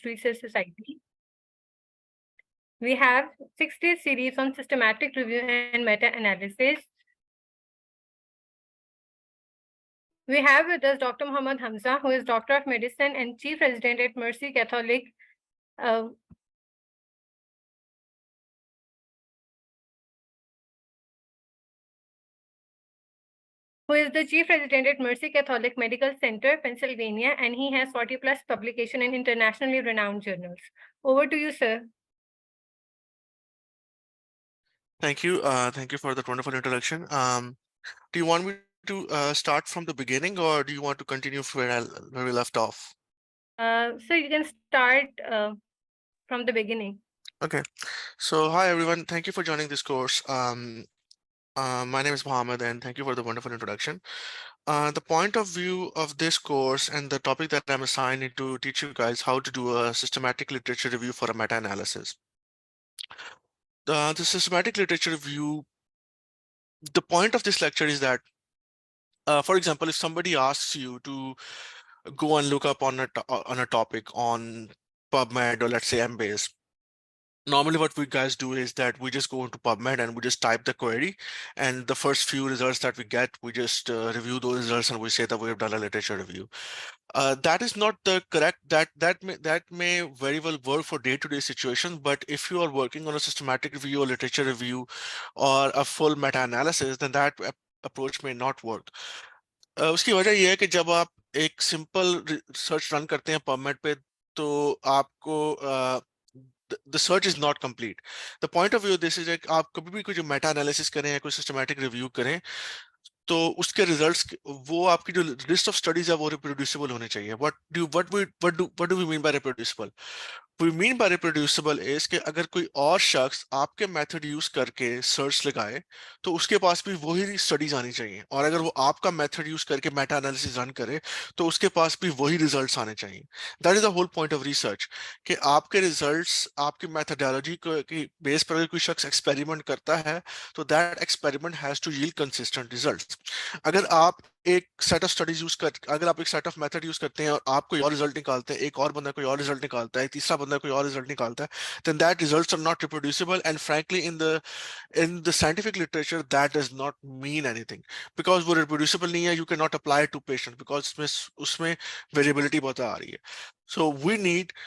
Research Society. We have 6-day series on systematic review and meta-analysis. We have with us Dr. Muhammad Hamza, who is Doctor of Medicine and Chief Resident at Mercy Catholic. Who is the Chief Resident at Mercy Catholic Medical Center, Pennsylvania, and he has 40+ publication in internationally renowned journals. Over to you, sir. Thank you. Thank you for that wonderful introduction. Do you want me to start from the beginning, or do you want to continue where we left off? So you can start from the beginning. Okay. So hi, everyone. Thank you for joining this course. My name is Mohammed, and thank you for the wonderful introduction. The point of view of this course and the topic that I'm assigned is to teach you guys how to do a systematic literature review for a meta-analysis. The systematic literature review, the point of this lecture is that, for example, if somebody asks you to go and look up on a topic on PubMed or let's say Embase, normally what we guys do is that we just go into PubMed and we just type the query, and the first few results that we get, we just review those results and we say that we've done a literature review. That is not the correct, that may very well work for day-to-day situations, but if you are working on a systematic review or literature review or a full meta-analysis, then that approach may not work. उसकी वजह ये है कि जब आप एक simple search run करते हैं PubMed पे, तो आपको the search is not complete. The point of view of this is that आप कभी भी कोई मेटा एनालिसिस करें या कोई सिस्टमैटिक रिव्यू करें, तो उसके रिजल्ट्स, वो आपकी जो लिस्ट ऑफ स्टडीज है वो रिप्रोड्यूसिबल होने चाहिए. What do we mean by reproducible? We mean by reproducible is कि अगर कोई और शख्स आपके मेथड यूज करके सर्च लगाए, तो उसके पास भी वही स्टडीज आनी चाहिए, और अगर वो आपका मेथड यूज करके मेटा एनालिसिस रन करे, तो उसके पास भी वही रिजल्ट्स आने चाहिए. That is the whole point of research, कि आपके रिजल्ट्स आपकी मेथडोलॉजी की बेस पर अगर कोई शख्स एक्सपेरिमेंट करता है, तो that experiment has to yield consistent results. अगर आप एक सेट ऑफ स्टडीज यूज कर, अगर आप एक सेट ऑफ मेथड यूज करते हैं और आप कोई और रिजल्ट निकालते हैं, एक और बंदा कोई और रिजल्ट निकालता है, तीसरा बंदा कोई और रिजल्ट निकालता है, then that results are not reproducible, and frankly in the scientific literature that does not mean anything, because वो reproducible नहीं है. You cannot apply it to patient because उसमें variability बहुत आ रही है. So we need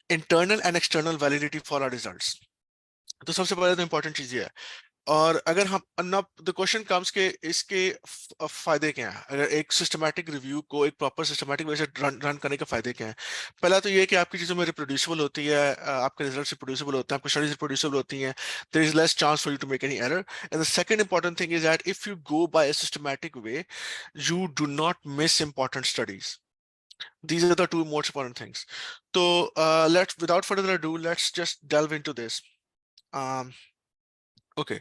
internal and external validity for our results. तो सबसे पहले तो important चीज ये है. और अगर हम द क्वेश्चन कम्स के इसके फायदे क्या हैं, अगर एक सिस्टमैटिक रिव्यू को एक प्रॉपर सिस्टमैटिक वे से रन करने के फायदे क्या हैं. पहला तो ये कि आपकी चीजों में रिप्रोड्यूसिबल होती है, आपके रिजल्ट्स रिप्रोड्यूसिबल होते हैं, आपकी स्टडीज रिप्रोड्यूसिबल होती हैं. There is less chance for you to make any error. And the second important thing is that if you go by a systematic way, you do not miss important studies. These are the two most important things. So without further ado, let's just delve into this. Okay.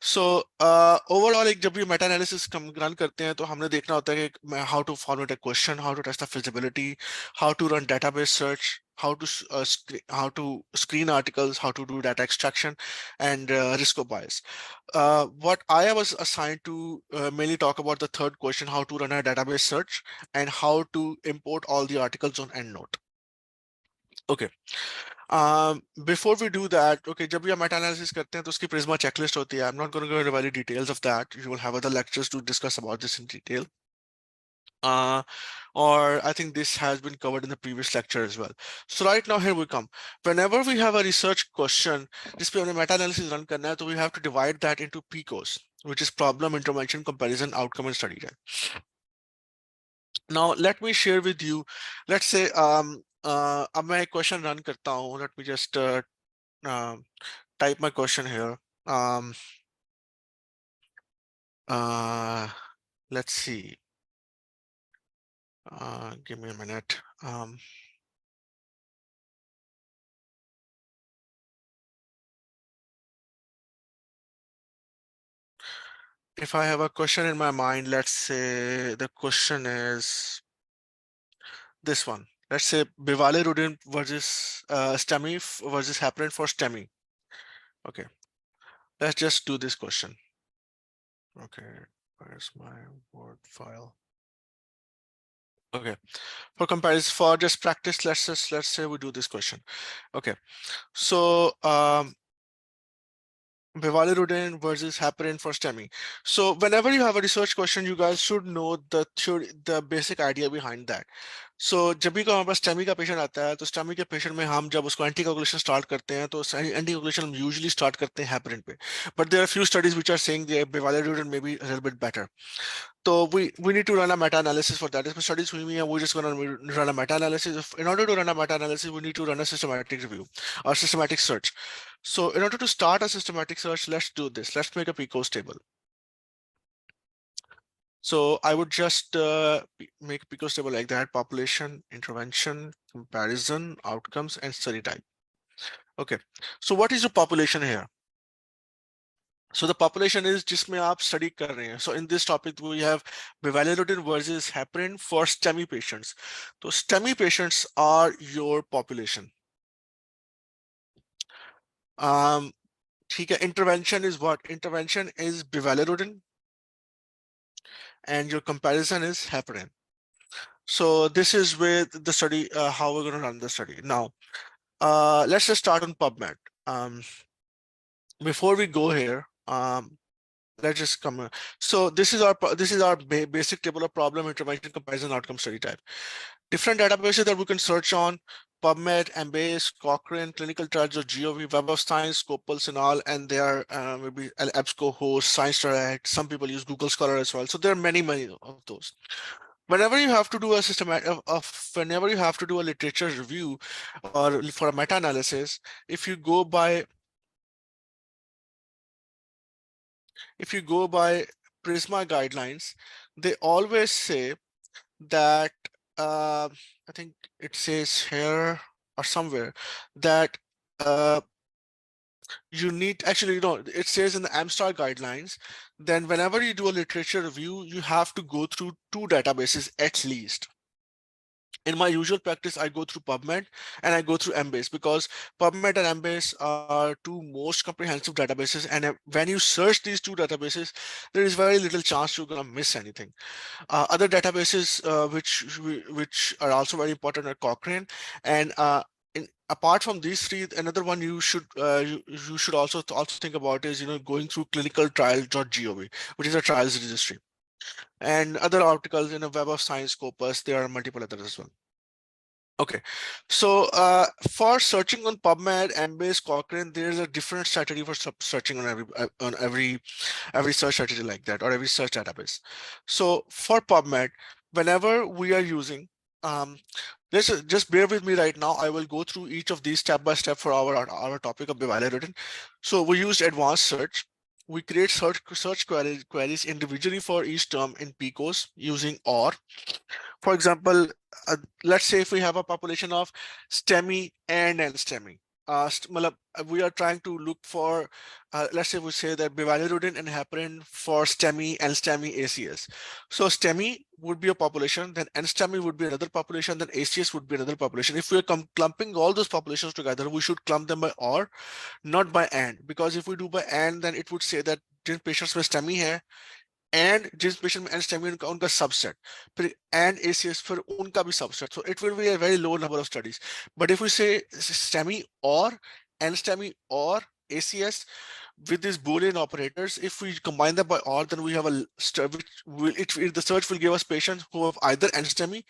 So overall एक जब भी Meta analysis हम run करते हैं, तो हमने देखना होता है कि how to format a question, how to test the feasibility, how to run database search, how to screen articles, how to do data extraction, and risk of bias. What I was assigned to mainly talk about the third question, how to run a database search and how to import all the articles on EndNote. Okay. Before we do that, okay, जब भी हम Meta analysis करते हैं तो उसकी Prisma checklist होती है. I'm not going to go into very details of that. You will have other lectures to discuss about this in detail. Or I think this has been covered in the previous lecture as well. So right now here we come. Whenever we have a research question, जिस पे हमने Meta analysis run करना है, तो we have to divide that into PICOs, which is problem, intervention, comparison, outcome, and study time. Now let me share with you. Let's say अब मैं एक question run करता हूँ. Let me just type my question here. Let's see. Give me a minute. If I have a question in my mind, let's say the question is this one. Let's say Bivalirudin versus STEMI versus heparin for STEMI. Okay, let's just do this question. Okay, where's my Word file? Okay, for comparison, for just practice, let's say we do this question. Okay, so Bivalirudin versus heparin for STEMI. So whenever you have a research question, you guys should know the theory, the basic idea behind that. So जब भी हमारे पास STEMI का patient आता है तो STEMI के patient में हम जब उसको एंटी कोगुलेशन स्टार्ट करते हैं तो एंटी कोगुलेशन हम यूजुअली स्टार्ट करते हैं हेपरिन पे, but there are few studies which are saying that bivalirudin may be a little bit better. So we need to run a meta-analysis for that. If studies हुई हुई हैं, we're just going to run a meta-analysis. In order to run a meta-analysis, we need to run a systematic review or systematic search. So in order to start a systematic search, let's do this. Let's make a PCOS table. So I would just make a PCOS table like that: population, intervention, comparison, outcomes, and study type. Okay. So what is the population here? So the population is जिसमें आप study कर रहे हैं. So in this topic we have bivalirudin versus heparin for STEMI patients. So STEMI patients are your population. ठीक है. Intervention is what? Intervention is bivalirudin, and your comparison is heparin. So this is with the study, how we're going to run the study. Now, let's just start on PubMed. Before we go here, let's just come. So this is our basic table of problem, intervention, comparison, outcome, study type. Different databases that we can search on: PubMed, Embase, Cochrane, Clinical Trials, or GOV, Web of Science, Scopus, Sinal, and there are maybe EBSCOhost, ScienceDirect. Some people use Google Scholar as well. So there are many of those. Whenever you have to do a whenever you have to do a literature review or for a meta-analysis, if you go by Prisma guidelines, they always say that I think it says here or somewhere that you need, actually, it says in the AmStar guidelines, then whenever you do a literature review, you have to go through 2 databases at least. In my usual practice, I go through PubMed and I go through Embase, because PubMed and Embase are 2 most comprehensive databases. And when you search these 2 databases, there is very little chance you're going to miss anything. Other databases which are also very important are Cochrane, and apart from these 3, another one you should also think about is going through clinicaltrials.gov, which is a trials registry, and other articles in a Web of Science, Scopus. There are multiple others as well. Okay, so for searching on PubMed, Embase, Cochrane, there's a different strategy for searching on every search strategy like that, or every search database. So for PubMed, whenever we are using, just bear with me right now. I will go through each of these step by step for our topic of bivalirudin. So we used advanced search. We create search queries individually for each term in PCOS using OR. For example, let's say if we have a population of STEMI and NSTEMI. We are trying to look for, let's say we say that bivalirudin and heparin for STEMI and STEMI ACS. So STEMI would be a population, then NSTEMI would be another population, then ACS would be another population. If we're clumping all those populations together, we should clump them by OR, not by AND, because if we do by AND, then it would say that Jin patients में STEMI है and जिस patient में NSTEMI उनका subset, फिर and ACS फिर उनका भी subset. So it will be a very low number of studies. But if we say STEMI or NSTEMI or ACS with these Boolean operators, if we combine them by OR, then we have the search will give us patients who have either NSTEMI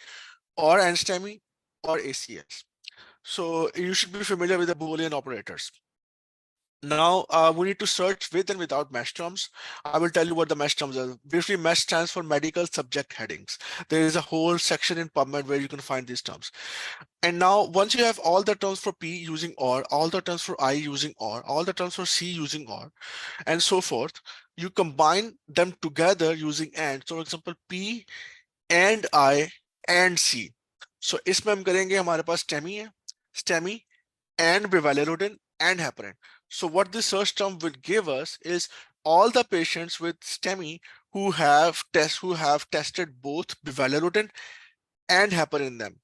or NSTEMI or ACS. So you should be familiar with the Boolean operators. Now we need to search with and without mesh terms. I will tell you what the mesh terms are. Briefly, mesh stands for medical subject headings. There is a whole section in PubMed where you can find these terms. And now once you have all the terms for P using OR, all the terms for I using OR, all the terms for C using OR, and so forth, you combine them together using AND. So for example, P and I and C. So इसमें हम करेंगे, हमारे पास STEMI है, STEMI and bivalirudin and heparin. So what this search term will give us is all the patients with STEMI who have tested both bivalirudin and heparin in them.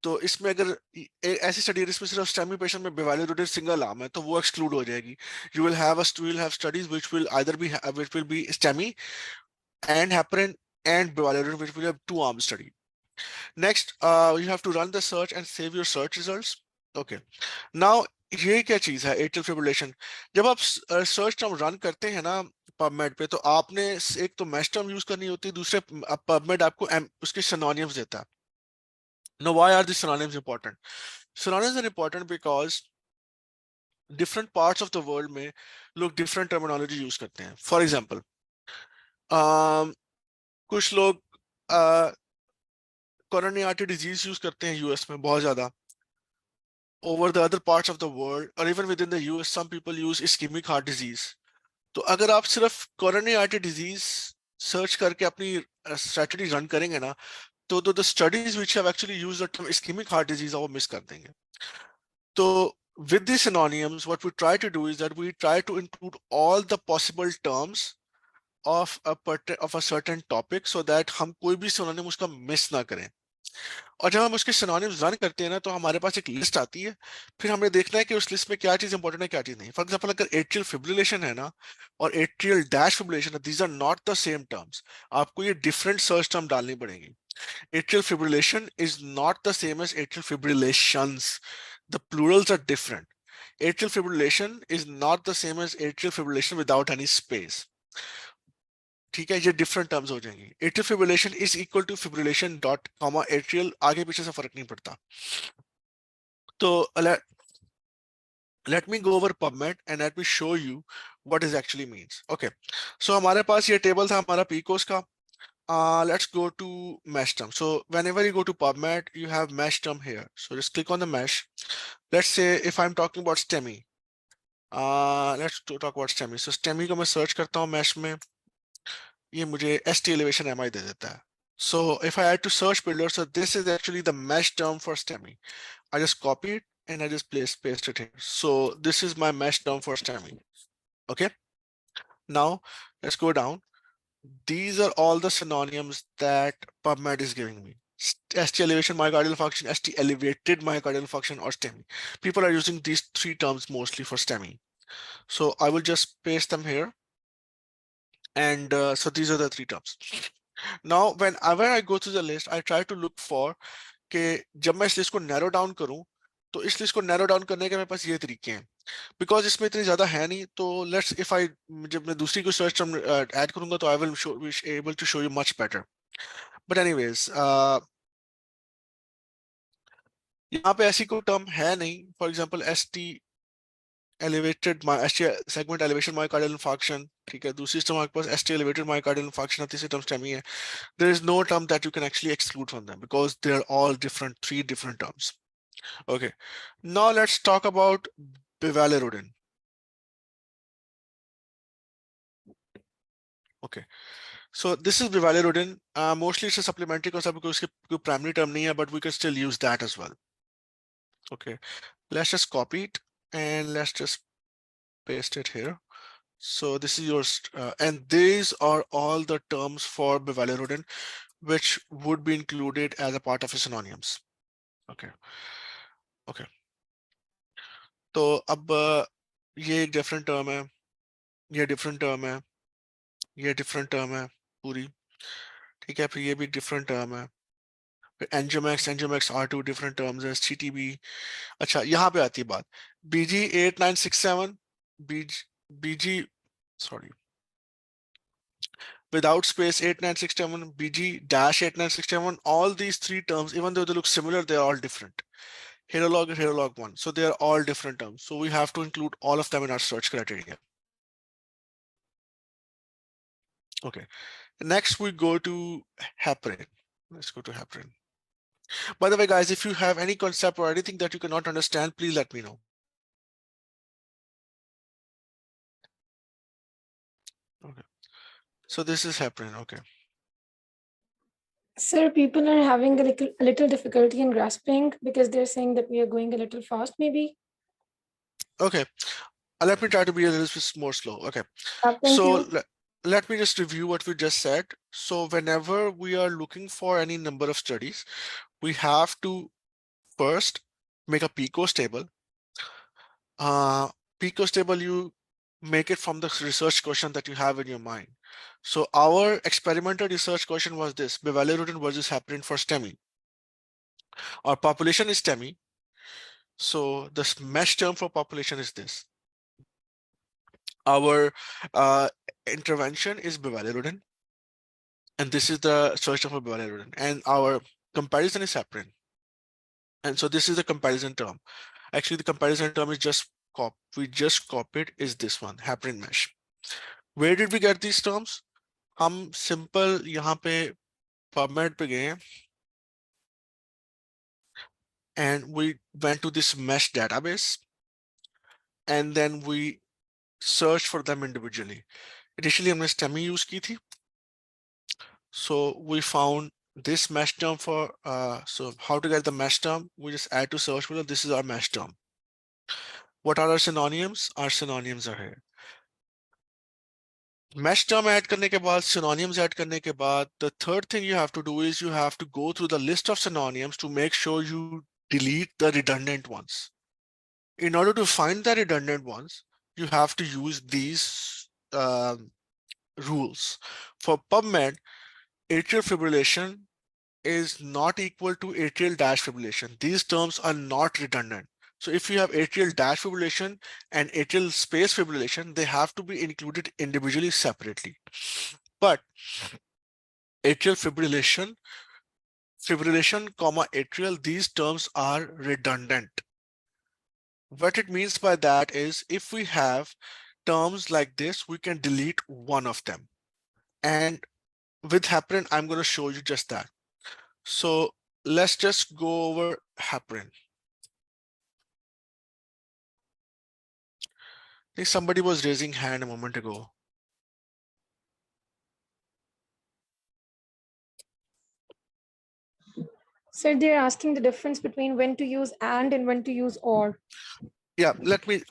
तो इसमें अगर ऐसी study इसमें सिर्फ STEMI पेशेंट में bivalirudin single arm है तो वो एक्सक्लूड हो जाएगी. You will have studies which will be STEMI and heparin and bivalirudin, which will have 2-arm study. Next, you have to run the search and save your search results. Okay. Now ये क्या चीज है atrial fibrillation? जब आप search term run करते हैं ना PubMed पे, तो आपने एक तो मैश टर्म यूज करनी होती है, दूसरे PubMed आपको उसके सिनोनिम्स देता है. Now, why are these synonyms important? Synonyms are important because different parts of the world में लोग different terminology use करते हैं. For example, कुछ लोग coronary artery disease यूज करते हैं यूएस में बहुत ज्यादा. Over the other parts of the world or even within the US, some people use ischemic heart disease. तो अगर आप सिर्फ coronary artery disease search करके अपनी strategy run करेंगे ना, तो the studies which have actually used the term ischemic heart disease वो miss कर देंगे. So with these synonyms, what we try to do is that we try to include all the possible terms of a certain topic so that हम कोई भी synonym उसका miss ना करें. और जब हम उसके सिनोनिम्स रन करते हैं ना, तो हमारे पास एक लिस्ट आती है. फिर हमने देखना है कि उस लिस्ट में क्या चीज इंपॉर्टेंट है, क्या चीज नहीं. फॉर एग्जांपल, अगर एट्रियल फिब्रिलेशन है ना और एट्रियल डैश फिब्रिलेशन है, these are not the same terms. आपको ये डिफरेंट सर्च टर्म डालनी पड़ेगी. Atrial fibrillation is not the same as atrial fibrillations. The plurals are different. Atrial fibrillation is not the same as atrial fibrillation without any space. ठीक है, ये different terms हो जाएंगी. Atrial fibrillation is equal to fibrillation dot comma atrial, आगे पीछे से फर्क नहीं पड़ता. तो let me go over PubMed and let me show you what it actually means. Okay, so हमारे पास ये टेबल था हमारा PCOS का. Let's go to mesh term. So whenever you go to PubMed, you have mesh term here. So just click on the mesh. Let's say if I'm talking about STEMI, let's talk about STEMI. So STEMI को मैं search करता हूँ mesh में, ये मुझे ST elevation MI दे देता है. So if I add to search builder, so this is actually the mesh term for STEMI. I just copy it and I just paste it here. So this is my mesh term for STEMI. Okay. Now let's go down. These are all the synonyms that PubMed is giving me. ST elevation myocardial function, ST elevated myocardial function, or STEMI. People are using these three terms mostly for STEMI. So I will just paste them here. And so these are the three terms. Now, whenever I go through the list, I try to look for कि जब मैं इस list को narrow down करूं, तो इस list को narrow down करने के मेरे पास ये तरीके हैं. बिकॉज इसमें इतनी ज्यादा है नहीं, तो लेट्स इफ आई जब मैं दूसरी को सर्च टर्म ऐड करूंगा तो I will able to show you much better. But anyways, यहाँ पे ऐसी कोई टर्म है नहीं. For example ST elevated ST segment elevation myocardial infarction, ठीक है. दूसरी टर्म आपके पास ST elevated myocardial infarction, तीसरी टर्म STEMI है. There is no term that you can actually exclude from them because they are all different, three different terms. Okay, now let's talk about bivalirudin. Okay, so this is bivalirudin. Mostly it's a supplementary concept because उसके primary term नहीं है, but we can still use that as well. Okay, let's just copy it and let's just paste it here. So this is yours, and these are all the terms for bivalirudin which would be included as a part of synonyms. Okay, okay. तो अब ये एक different term है, ये different term है, ये different term है पूरी. ठीक है, फिर ये भी डिफरेंट टर्म है. फिर एंजियोमैक्स R2 डिफरेंट टर्म्स है. CTB. अच्छा, यहाँ पे आती है बात. BG 8967, BG sorry, without space 8967, BG dash 8967, all these three terms, even though they look similar, they are all different. Herolog and Herolog 1. So they are all different terms. So we have to include all of them in our search criteria. Okay. Next, we go to heparin. Let's go to heparin. By the way, guys, if you have any concept or anything that you cannot understand, please let me know. Okay. So this is heparin. Okay. Sir, people are having a little difficulty in grasping because they're saying that we are going a little fast, maybe. Okay. Let me try to be a little bit more slow. Okay. Thank So you. let me just review what we just said. So whenever we are looking for any number of studies, we have to first make a PCOS table. PCOS table, you make it from the research question that you have in your mind. So our experimental research question was this: bivalirudin versus heparin for STEMI. Our population is STEMI. So the mesh term for population is this. Our intervention is Bivalirudin. And this is the search term for Bivalirudin. And our comparison is heparin. And so this is the comparison term. Actually, the comparison term is just we just copied is this one, heparin mesh. Where did we get these terms? हम simple यहाँ पे PubMed पे गए and we went to this mesh database and then we searched for them individually. Initially हमने STEMI use की थी. So we found this mesh term for, so how to get the mesh term? We just add to search window. This is our mesh term. What are our synonyms? Our synonyms are here. Mesh term add करने के बाद, synonyms add करने के बाद, the third thing you have to do is you have to go through the list of synonyms to make sure you delete the redundant ones. In order to find the redundant ones, you have to use these rules. For PubMed, atrial fibrillation is not equal to atrial dash fibrillation. These terms are not redundant. So if you have atrial dash fibrillation and atrial space fibrillation, they have to be included individually separately. But atrial fibrillation, comma atrial, these terms are redundant. What it means by that is if we have terms like this, we can delete one of them. And with heparin, I'm going to show you just that. So let's just go over heparin. I think somebody was raising hand a moment ago. Sir, they're asking the difference between when to use and when to use or. Yeah,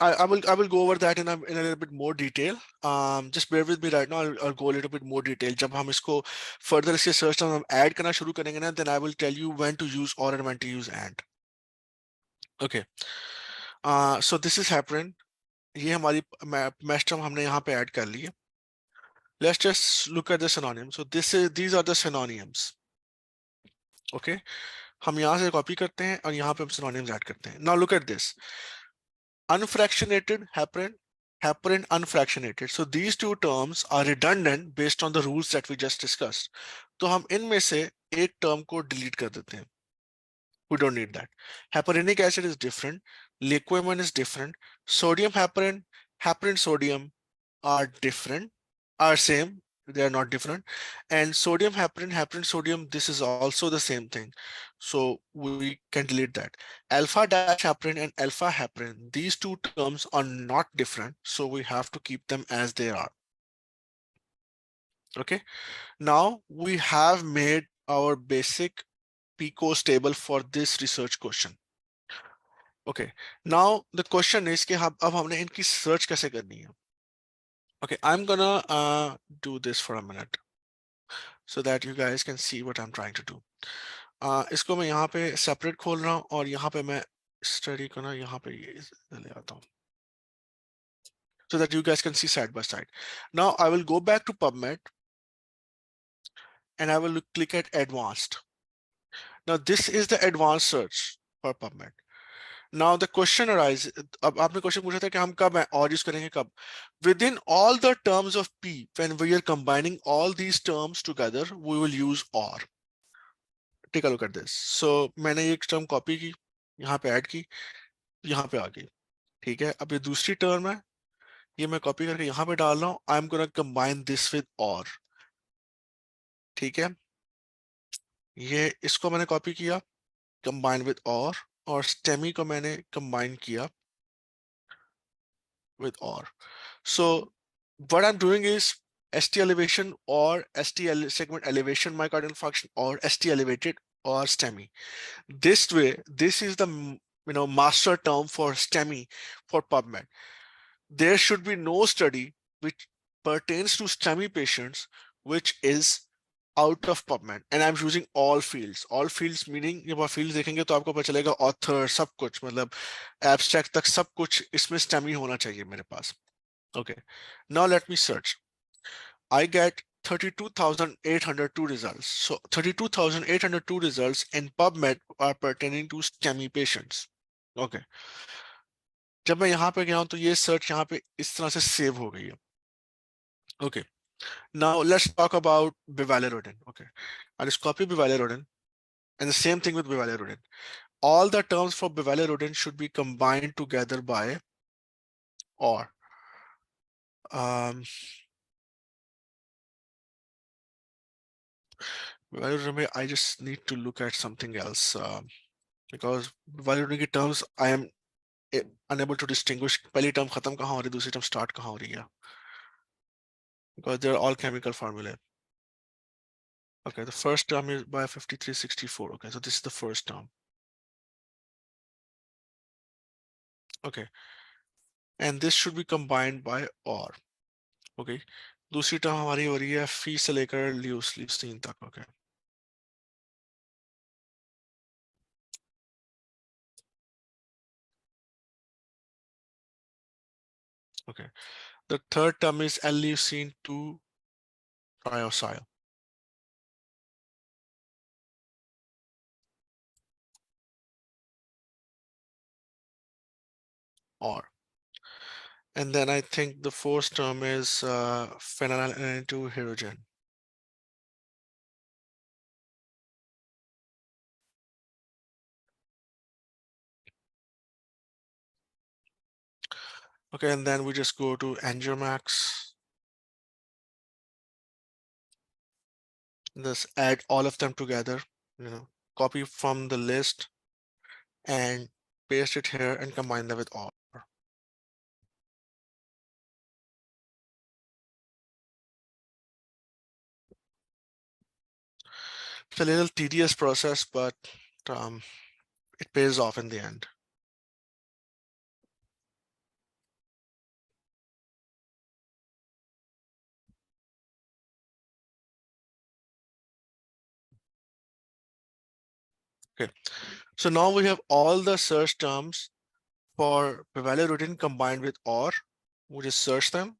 I will go over that in a little bit more detail. Just bear with me right now. I'll go a little bit more detail. जब हम इसको further इसके search term हम add करना शुरू करेंगे ना, then I will tell you when to use or and when to use and. Okay. So this is heparin. ये हमारी mesh term हमने यहाँ पे add कर ली है. Let's just look at the synonyms. So these are the synonyms. Okay. हम यहाँ से copy करते हैं और यहाँ पे हम synonyms add करते हैं. Now look at this. Unfractionated heparin, heparin unfractionated. So these two terms are redundant based on the rules that we just discussed. तो हम इनमें से एक term को delete कर देते हैं. We don't need that. Heparinic acid is different. Liquamen is different. Sodium heparin, heparin sodium are different, are same. They are not different. And sodium heparin, heparin sodium, this is also the same thing. So we can delete that. Alpha dash heparin and alpha heparin, these two terms are not different. So we have to keep them as they are. Okay. Now we have made our basic PCOS table for this research question. Okay. Now the question is कि अब हमने इनकी search कैसे करनी है? Okay, I'm gonna do this for a minute so that you guys can see what I'm trying to do. इसको मैं यहाँ पे separate खोल रहा हूँ और यहाँ पे मैं study को ना यहाँ पे ये ले आता हूँ so that you guys can see side by side. Now I will go back to PubMed and I will click at advanced. Now this is the advanced search for PubMed. Now the question arises, अब आपने question पूछा था कि हम कब और use करेंगे कब? Within all the terms of P, when we are combining all these terms together, we will use OR. Take a look at this. So मैंने एक term copy की, यहाँ पे add की, यहाँ पे आ गई, ठीक है? अब ये दूसरी term है, ये मैं copy करके यहाँ पे डाल रहा हूँ. I'm gonna combine this with OR. ठीक है? ये इसको मैंने copy किया, combine with OR. और STEMI को मैंने combine किया with OR. So what I'm doing is ST elevation or ST segment elevation myocardial infarction or ST elevated or STEMI. This way, this is the master term for STEMI for PubMed. There should be no study which pertains to STEMI patients which is out of PubMed, and I'm using all fields. All fields meaning जब आप fields देखेंगे तो आपको पता चलेगा author सब कुछ मतलब abstract तक सब कुछ इसमें STEMI होना चाहिए मेरे पास. Okay, now let me search. I get 32,802 results. So 32,802 results in PubMed are pertaining to STEMI patients. Okay. जब मैं यहाँ पे गया हूँ तो ये search यहाँ पे इस तरह से save हो गई है. Okay. Now let's talk about bivalirudin. Okay. I'll just copy bivalirudin, and the same thing with bivalirudin. All the terms for bivalirudin should be combined together by or. Bivalirudin, I just need to look at something else because bivalirudin terms I am unable to distinguish पहली term खत्म कहाँ हो रही है, दूसरी term start कहाँ हो रही है, because they're all chemical formulae. Okay, the first term is by 5364. Okay, so this is the first term. Okay, and this should be combined by or. Okay, दूसरी term हमारी हो रही है फी से लेकर ल्यूसीन तक. Okay. Okay, the third term is L-leucine 2-triosyl. Or. And then I think the fourth term is phenylalanine 2-hydrogen. Okay, and then we just go to Angiomax. Just add all of them together, copy from the list and paste it here and combine them with all. It's a little tedious process, but it pays off in the end. Okay, so now we have all the search terms for bivalirudin combined with or. We just search them.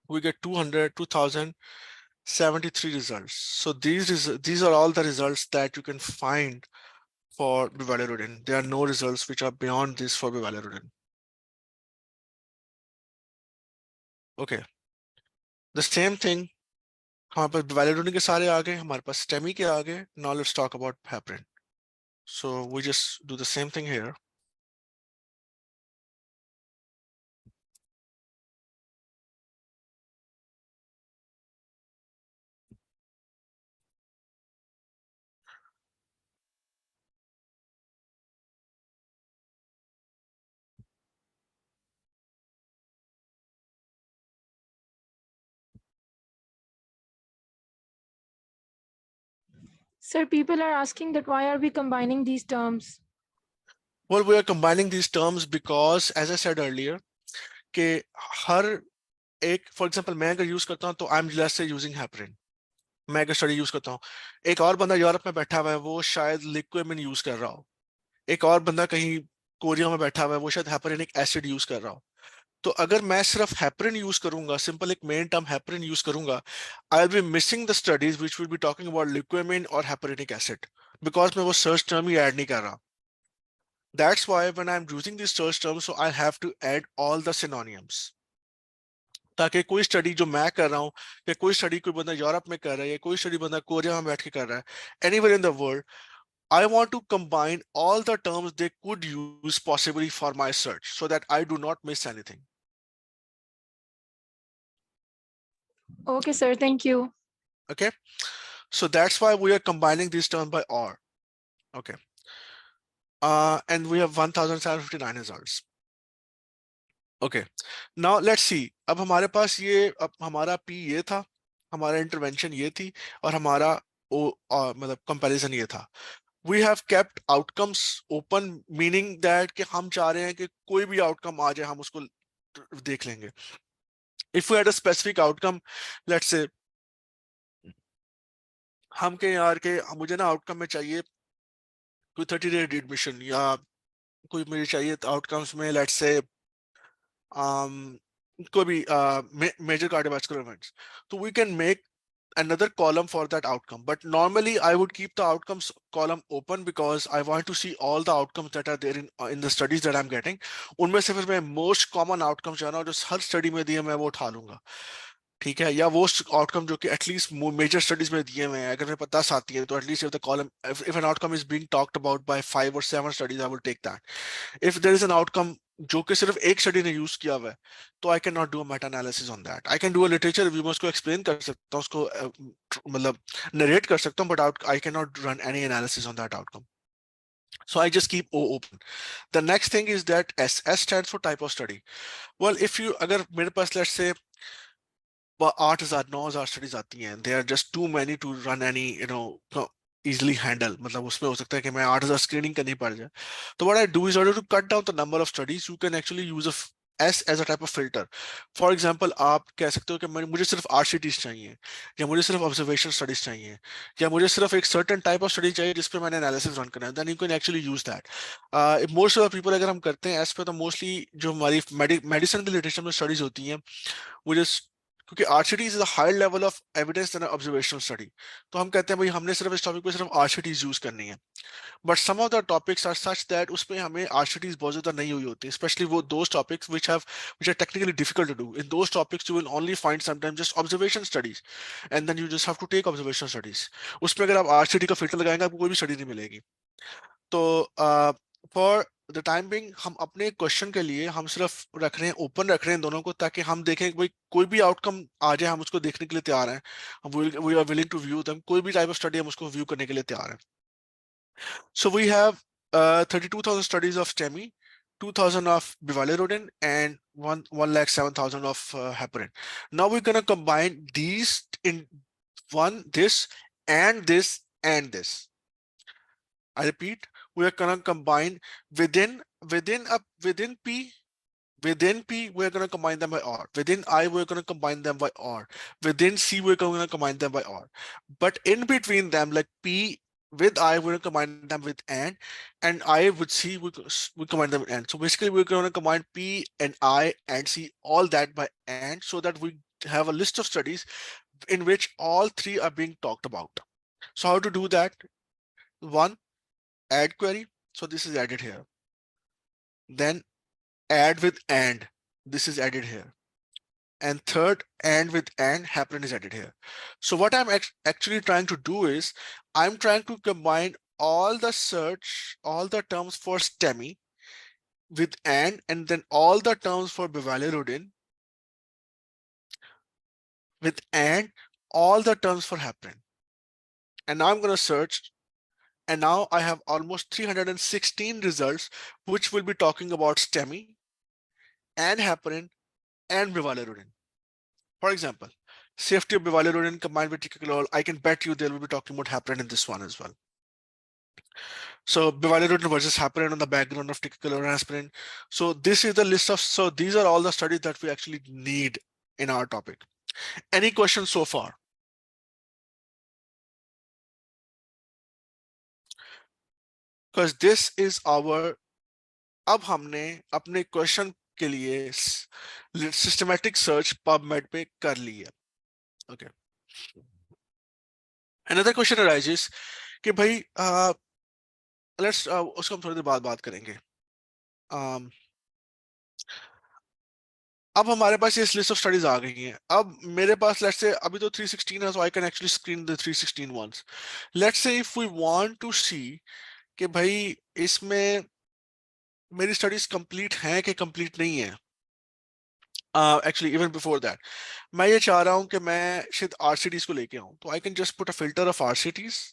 We get 2,073 results. So these are all the results that you can find for bivalirudin. There are no results which are beyond this for bivalirudin. Okay, the same thing. हमारे पास bivalirudin के सारे आ गए, हमारे पास STEMI के आ गए. Now let's talk about heparin. So we just do the same thing here. Sir, people are asking that why are we combining these terms? Well, we are combining these terms because, as I said earlier, कि हर एक, for example, मैं अगर use करता हूँ तो I'm let's say using heparin. मैं अगर study use करता हूँ, एक और बंदा यूरोप में बैठा हुआ है, वो शायद लिक्विमिन यूज कर रहा हो. एक और बंदा कहीं कोरिया में बैठा हुआ है, वो शायद हेपरिनिक एसिड यूज कर रहा हो. तो अगर मैं सिर्फ हेपरिन यूज करूंगा, सिंपल एक मेन टर्म हेपरिन यूज करूंगा, I will be missing the studies which will be talking about Liquemin और हेपरिनिक एसिड, बिकॉज मैं वो सर्च टर्म ही ऐड नहीं कर रहा. That's why when I'm using these search terms, so I have to add all the synonyms. ताकि कोई study जो मैं कर रहा हूँ, या कोई स्टडी कोई बंदा यूरोप में कर रहा है, या कोई स्टडी बंदा कोरिया में बैठ के कर रहा है, anywhere in the world, I want to combine all the terms they could use possibly for my search so that I do not miss anything. Okay, sir. Thank you. Okay, so that's why we are combining these terms by or. Okay, and we have 1,759 results. Okay, now let's see. अब हमारे पास ये, अब हमारा P ये था, हमारा intervention ये थी, और हमारा मतलब comparison ये था. We have kept outcomes open, meaning that कि हम चाह रहे हैं कि कोई भी outcome आ जाए, हम उसको देख लेंगे. If we had a specific outcome, let's say हम के यार के मुझे ना outcome में चाहिए कोई 30-day readmission, या कोई मुझे चाहिए outcomes में let's say कोई भी major cardiovascular events, so we can make another column for that outcome. But normally I would keep the outcomes column open because I want to see all the outcomes that are there in the studies that I'm getting. उनमें से फिर मैं most common outcomes जो है ना जो हर study में दिए मैं वो उठा लूंगा, ठीक है, या वो आउटकम जो कि एटलीस्ट मेजर स्टडीज में दिए हुए हैं, अगर मेरे पास 10 आती है तो at least if the column if an outcome is being talked about by 5 और 7 studies I will take that. If there is an outcome जो कि सिर्फ एक स्टडी ने यूज किया हुआ है तो I can not do a Meta analysis on that. I can do a literature review, मैं उसको एक्सप्लेन कर सकता हूँ, उसको मतलब नरेट कर सकता हूँ, but I can not run any analysis on that outcome. So I just keep O open. The next thing is that S stands for type of study. Well, if you अगर मेरे पास let's say 8,000 9,000 studies आती हैं, they are just too many to run any easily handle, मतलब उसमें हो सकता है कि मैं 8,000 स्क्रीनिंग करनी पड़ जाए. तो what I do is, order to cut down the number of studies, you can actually use S as a type of filter. For example, आप कह सकते हो कि मुझे सिर्फ RCTs चाहिए, या मुझे सिर्फ ऑब्जर्वेशन स्टडीज चाहिए, या मुझे सिर्फ एक सर्टेन टाइप ऑफ स्टडी चाहिए जिस पे मैंने एनालिसिस रन करना है, then you can actually use that. Most of the people अगर हम करते हैं एस पे, तो मोस्टली जो हमारी मेडिसिन की लिटरेचर में स्टडीज होती हैं वो just क्योंकि RCTs is a higher level of evidence than observational study, तो हम कहते हैं भाई हमने सिर्फ इस टॉपिक पे सिर्फ RCTs यूज करनी है. But some of the topics are such that उसमें हमें RCTs बहुत ज्यादा नहीं हुई होती, स्पेशली वो those topics which are technically difficult to do. In those topics you will only find sometimes just observation studies, and then you just have to take observation studies. उसमें अगर आप RCT का फिल्टर लगाएंगे आपको कोई भी study नहीं मिलेगी. तो फॉर द टाइम बिंग हम अपने क्वेश्चन के लिए हम सिर्फ रख रहे हैं, ओपन रख रहे हैं दोनों को, ताकि हम देखें कि भाई कोई भी आउटकम आ जाए हम उसको देखने के लिए तैयार हैं, we are willing to view them. कोई भी टाइप ऑफ स्टडी हम उसको व्यू करने के लिए तैयार हैं. So we have 32,000 studies of STEMI, 2,000 of Bivalirudin, and 107,000 of heparin. Now we're going to combine these in this and this and this. I repeat, we are going to combine within P. Within P, we're going to combine them by R. Within I, we're going to combine them by R. Within C, we're going to combine them by R. But in between them, like P with I, we're going to combine them with and I with C, we combine them with and. So basically, we're going to combine P and I and C, all that by and, so that we have a list of studies in which all three are being talked about. So how to do that? One, add query. So this is added here. Then add with and, this is added here. And third, and with and heparin is added here. So what I'm actually trying to do is I'm trying to combine all the terms for STEMI with and then all the terms for Bivalirudin with and all the terms for heparin. And now I'm going to search. And now I have almost 316 results, which will be talking about STEMI and heparin and Bivalirudin. For example, safety of Bivalirudin combined with ticagrelor, I can bet you they will be talking about heparin in this one as well. So Bivalirudin versus heparin on the background of ticagrelor and aspirin. So this is the list of, so these are all the studies that we actually need in our topic. Any questions so far? Because this is our, अब हमने अपने question के लिए systematic search PubMed पे कर ली है. Okay. Another question arises कि भाई let's उसको हम थोड़ी देर बाद बात करेंगे. अब हमारे पास ये लिस्ट ऑफ स्टडीज आ गई हैं. अब मेरे पास लेट्स से अभी तो 316 है, so I can actually screen the 316 ones. Let's say if we want to see कि भाई इसमें मेरी स्टडीज कंप्लीट हैं कि कंप्लीट नहीं है. Actually even before that, मैं ये चाह रहा हूँ कि मैं शायद RCTs को लेके आऊँ, तो I can just put a filter of RCTs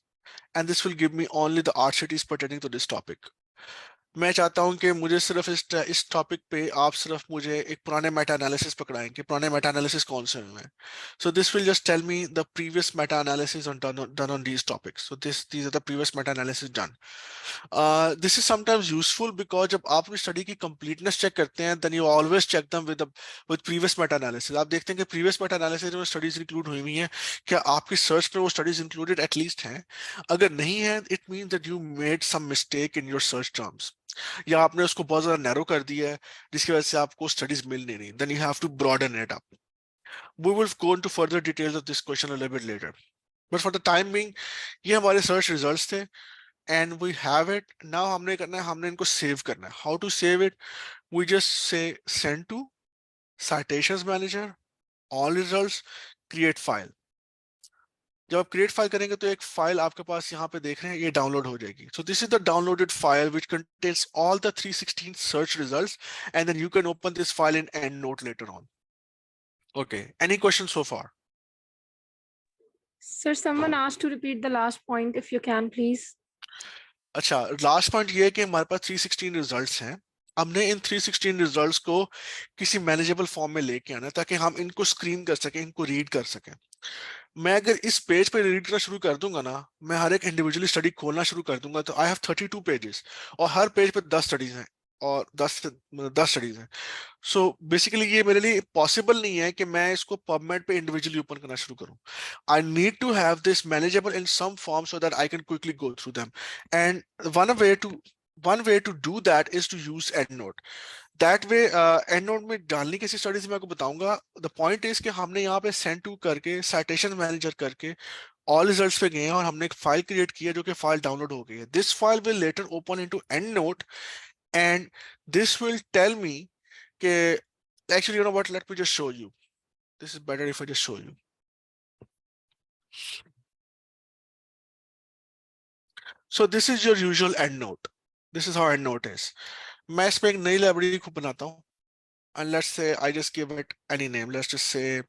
and this will give me only the RCTs pertaining to this topic. मैं चाहता हूं कि मुझे सिर्फ इस टॉपिक पे आप सिर्फ मुझे एक पुराने मेटा एनालिसिस पकड़ाएं कि पुराने मेटा एनालिसिस कौन से हुए हैं. So this will just tell me the previous meta analysis done on these topics. So these are the previous meta analysis done. This is sometimes useful because जब आप अपनी study की कंप्लीटनेस चेक करते हैं then you always check them with previous meta analysis. आप देखते हैं कि प्रीवियस मेटा एनालिसिस में स्टडीज इंक्लूड हुई हुई हैं, क्या आपकी सर्च पे वो स्टडीज इंक्लूडेड एटलीस्ट हैं. अगर नहीं है, it means that you made some mistake in your search terms. या आपने उसको बहुत ज्यादा नैरो कर दिया है जिसकी वजह से आपको स्टडीज मिल नहीं रही, then you have to broaden it up. We will go into further details of this question a little bit later. But for the time being, ये हमारे सर्च रिजल्ट्स थे and we have it. Now हमने करना है, हमने इनको save करना है. How to save it? We just say send to citations manager, all results, create file. जब आप क्रिएट फाइल करेंगे तो एक फाइल आपके पास यहाँ पे देख रहे हैं, ये डाउनलोड हो जाएगी. So this is the downloaded file which contains all the 316 search results and then you can open this file in EndNote later on. Okay, any questions so far? Sir, someone asked to repeat the last point if you can, please. अच्छा, last point ये है कि हमारे पास 316 results हैं. हमने इन 316 results को किसी manageable form में लेके आना है ताकि हम इनको स्क्रीन कर सकें, इनको रीड कर सकें. मैं अगर इस पेज पे रीड करना शुरू कर दूंगा ना, मैं हर एक इंडिविजुअली स्टडी खोलना शुरू कर दूंगा, तो आई हैव 32 पेजेस और हर पेज पे 10 स्टडीज हैं और 10 स्टडीज हैं. सो बेसिकली ये मेरे लिए पॉसिबल नहीं है कि मैं इसको पबमेड पे इंडिविजुअली ओपन करना शुरू करूं. I need to have this manageable in some form so that I can quickly go through them. And one way to do that is to use EndNote. That way, EndNote में डालनी कैसी studies मैं आपको बताऊंगा. The point is कि हमने यहाँ पे सेंड टू करके साइटेशन मैनेजर करके ऑल रिजल्ट्स पे गए हैं और हमने एक फाइल क्रिएट की है जो कि फाइल डाउनलोड हो गई है. This file will later open into EndNote and this will tell me कि actually you know what, let me just show you. This is better if I just show you. So this is your usual EndNote. This is how EndNote is. मैं इसमें एक नई library को बनाता हूँ and let's say I just give it any name. Let's just say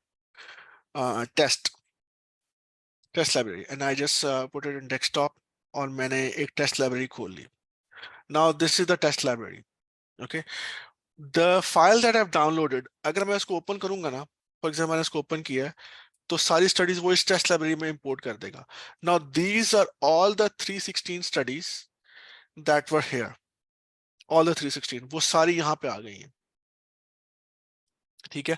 test library and I just put it in desktop और मैंने एक test library खोल ली. Now this is the test library. Okay. The file that I've downloaded, अगर मैं इसको open करूंगा ना, for example मैंने इसको ओपन किया है तो सारी स्टडीज वो इस टेस्ट लाइब्रेरी में इंपोर्ट कर देगा. Now these are all the 316 studies that were here. All the 316 वो सारी यहाँ पे आ गई हैं. ठीक है.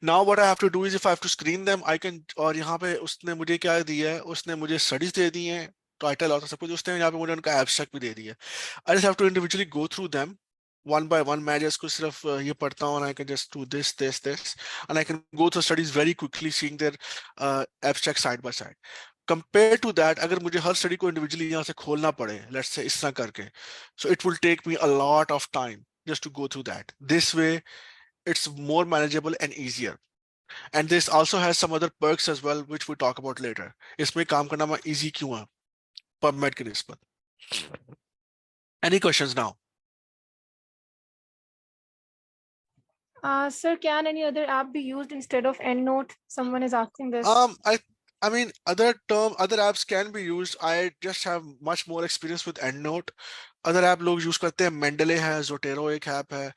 Now what I have to do is if I have to screen them I can. और यहाँ पे उसने मुझे क्या दिया है, उसने मुझे स्टडीज दे दी हैं, टाइटल और सब कुछ. उसने यहाँ पे मुझे उनका एब्स्ट्रैक्ट भी दे दिया है. I just have to individually go through them one by one. मैं just सिर्फ ये पढ़ता हूँ and I can just do this and I can go through studies very quickly seeing their abstract side by side. Compared to that, अगर मुझे हर study को individually यहाँ से खोलना पड़े, let's say इस तरह करके, so it will take me a lot of time just to go through that. This way it's more manageable and easier. And this also has some other perks as well which we talk about later. इसमें काम करना मैं easy क्यों है PubMed के निस्बत. Any questions now? Sir, can any other app be used instead of EndNote? Someone is asking this. I mean, other apps can be used. I just have much more experience with EndNote. Other app लोग use करते हैं, Mendeley है, Zotero एक app है,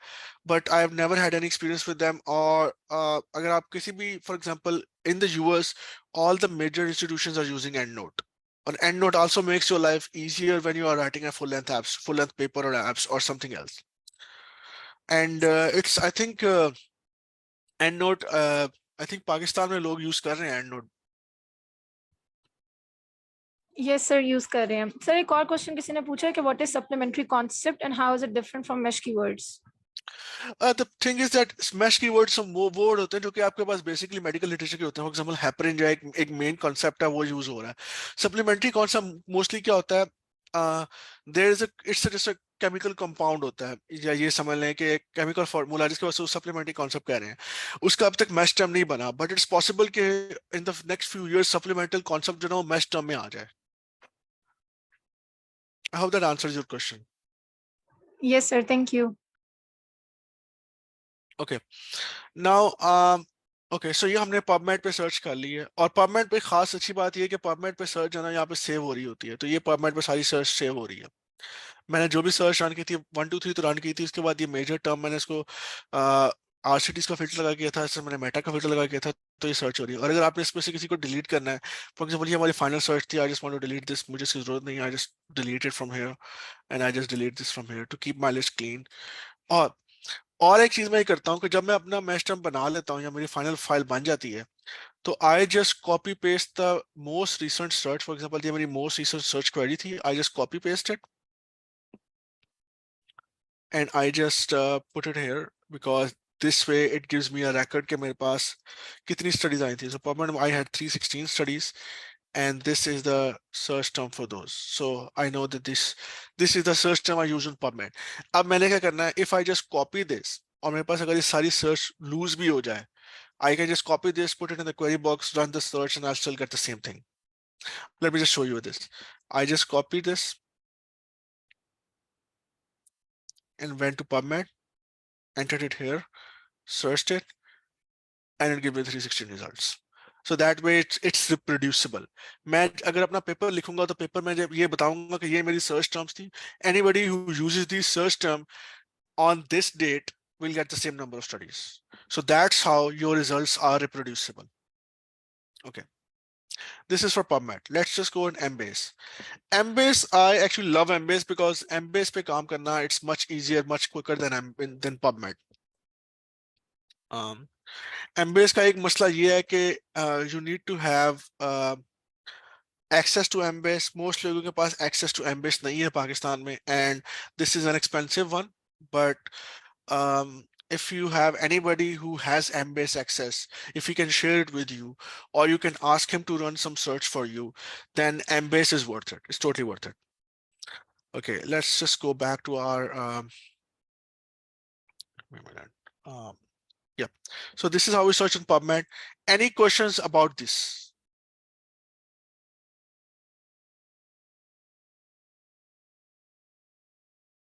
but I have never had any experience with them. और अगर आप किसी भी, for example, in the US, all the major institutions are using EndNote. And EndNote also makes your life easier when you are writing a full-length paper or apps or something else. And it's, I think, EndNote, I think Pakistan में लोग use कर रहे हैं EndNote. Yes, sir, use कर रहे हैं. Sir, एक और question किसी ने पूछा है कि what is supplementary concept and how is it different from mesh keywords? The thing is that mesh keywords some वो word होते हैं जो कि आपके पास basically medical literature के होते हैं. For example, heparin जो एक main concept है वो use हो रहा है. Supplementary concept mostly क्या होता है? There is it's just a chemical compound होता है, या ये समझ लें कि एक chemical formula जिसके वजह से supplementary concept कह रहे हैं. उसका अब तक mesh term नहीं बना, but it's possible कि in the next few years supplemental concept जो ना वो mesh term में आ जाए. I hope that answers your question. Yes, sir. Thank you. Okay. Now, okay, so ये हमने PubMed पे सर्च कर ली है और PubMed पे खास अच्छी बात ये है कि PubMed पे सर्च है ना यहाँ पे सेव हो रही होती है. तो ये PubMed पे सारी सर्च सेव हो रही है. मैंने जो भी सर्च रन की थी 1 2 3 तो रन की थी. उसके बाद ये मेजर टर्म मैंने इसको RCTs का फिल्टर लगा किया था, इससे मैंने मेटा का फिल्टर लगा किया था, तो ये सर्च हो रही है. और अगर आपने इसमें से किसी को डिलीट करना है, फॉर एग्जांपल ये हमारी फाइनल सर्च थी, I just want to delete this, मुझे इसकी जरूरत नहीं है, I just delete it from here and I just delete this from here to keep my list clean. और एक चीज मैं ये करता हूँ कि जब मैं अपना मैश टर्म बना लेता हूँ या मेरी फाइनल फाइल बन जाती है, तो I just copy paste the most recent search. For example ये मेरी मोस्ट रिसेंट सर्च क्वेरी थी, I just copy paste it and I just put it here because this way it gives me a record कि मेरे पास कितनी studies आई थी. So PubMed I had 316 studies, and this is the search term for those. So I know that this is the search term I use in PubMed. अब मैंने क्या करना है? If I just copy this, और मेरे पास अगर ये सारी search lose भी हो जाए, I can just copy this, put it in the query box, run the search, and I'll still get the same thing. Let me just show you this. I just copied this and went to PubMed, entered it here, searched it, and it gave me 316 results. So that way it's reproducible. मैं अगर अपना paper लिखूंगा तो paper में जब ये बताऊंगा कि ये मेरी search terms थी. Anybody who uses these search term on this date will get the same number of studies. So that's how your results are reproducible. Okay. This is for PubMed. Let's just go in Embase. Embase, I actually love Embase because Embase पे काम करना it's much easier, much quicker than PubMed. Embase का एक मसला ये है कि you need to have access to Embase. Most लोगों के पास access to Embase नहीं है पाकिस्तान में, and this is an expensive one. But if you have anybody who has Embase access, if he can share it with you, or you can ask him to run some search for you, then Embase is worth it. It's totally worth it. Okay, let's just go back to our wait a minute. Yeah, so this is how we search in PubMed. Any questions about this?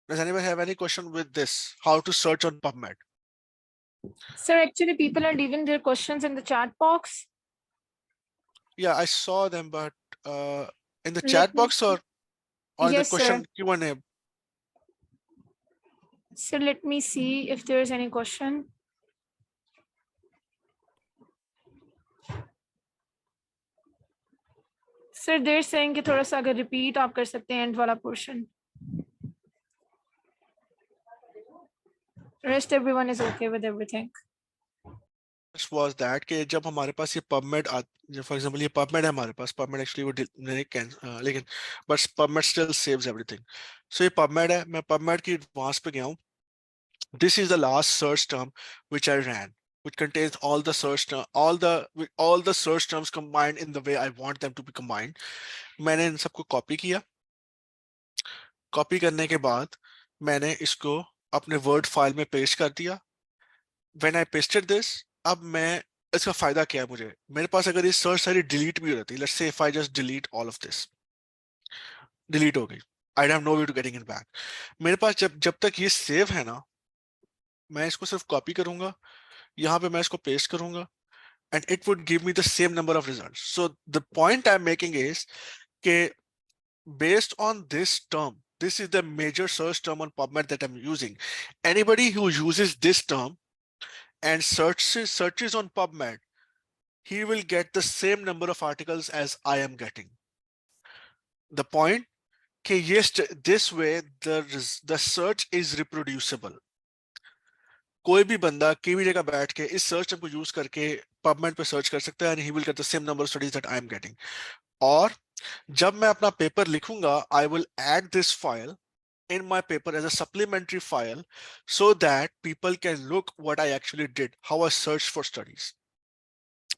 Does anybody have any question with this? How to search on PubMed? Sir, actually people are leaving their questions in the chat box. Yeah, I saw them, but in the Let chat me box or on Yes, the sir. question Q&A? So let me see if there is any question. Sir, they're saying कि थोड़ा सा अगर repeat आप कर सकते हैं end वाला portion. Rest everyone is okay with everything. Was that कि जब हमारे पास ये PubMed for example ये PubMed है हमारे पास, PubMed actually वो लेकिन but PubMed still saves everything. So ये PubMed है, मैं PubMed की advanced पे गया हूँ. This is the last search term which I ran, which contains all the search term, all the search terms combined in the way I want them to be combined. मैंने इन सबको copy किया. Copy करने के बाद मैंने इसको अपने Word file में paste कर दिया. When I pasted this, अब मैं इसका फायदा क्या है मुझे? मेरे पास अगर ये search सारी delete भी हो जाती, let's say if I just delete all of this, delete हो गई, I have no way to getting it back. मेरे पास जब तक ये save है ना, मैं इसको सिर्फ copy करूंगा, यहाँ पे मैं इसको paste करूंगा, and it would give me the same number of results. So the point I'm making is that based on this term, this is the major search term on PubMed that I'm using. Anybody who uses this term and searches on PubMed, he will get the same number of articles as I am getting. The point, yes, this way the search is reproducible. कोई भी बंदा किसी भी जगह बैठ के इस search term को यूज करके PubMed पे सर्च कर सकता है and he will get the same number of studies that I am getting. और जब मैं अपना पेपर लिखूंगा, I will add this file in my paper as a supplementary file so that people can look what I actually did, how I searched for studies.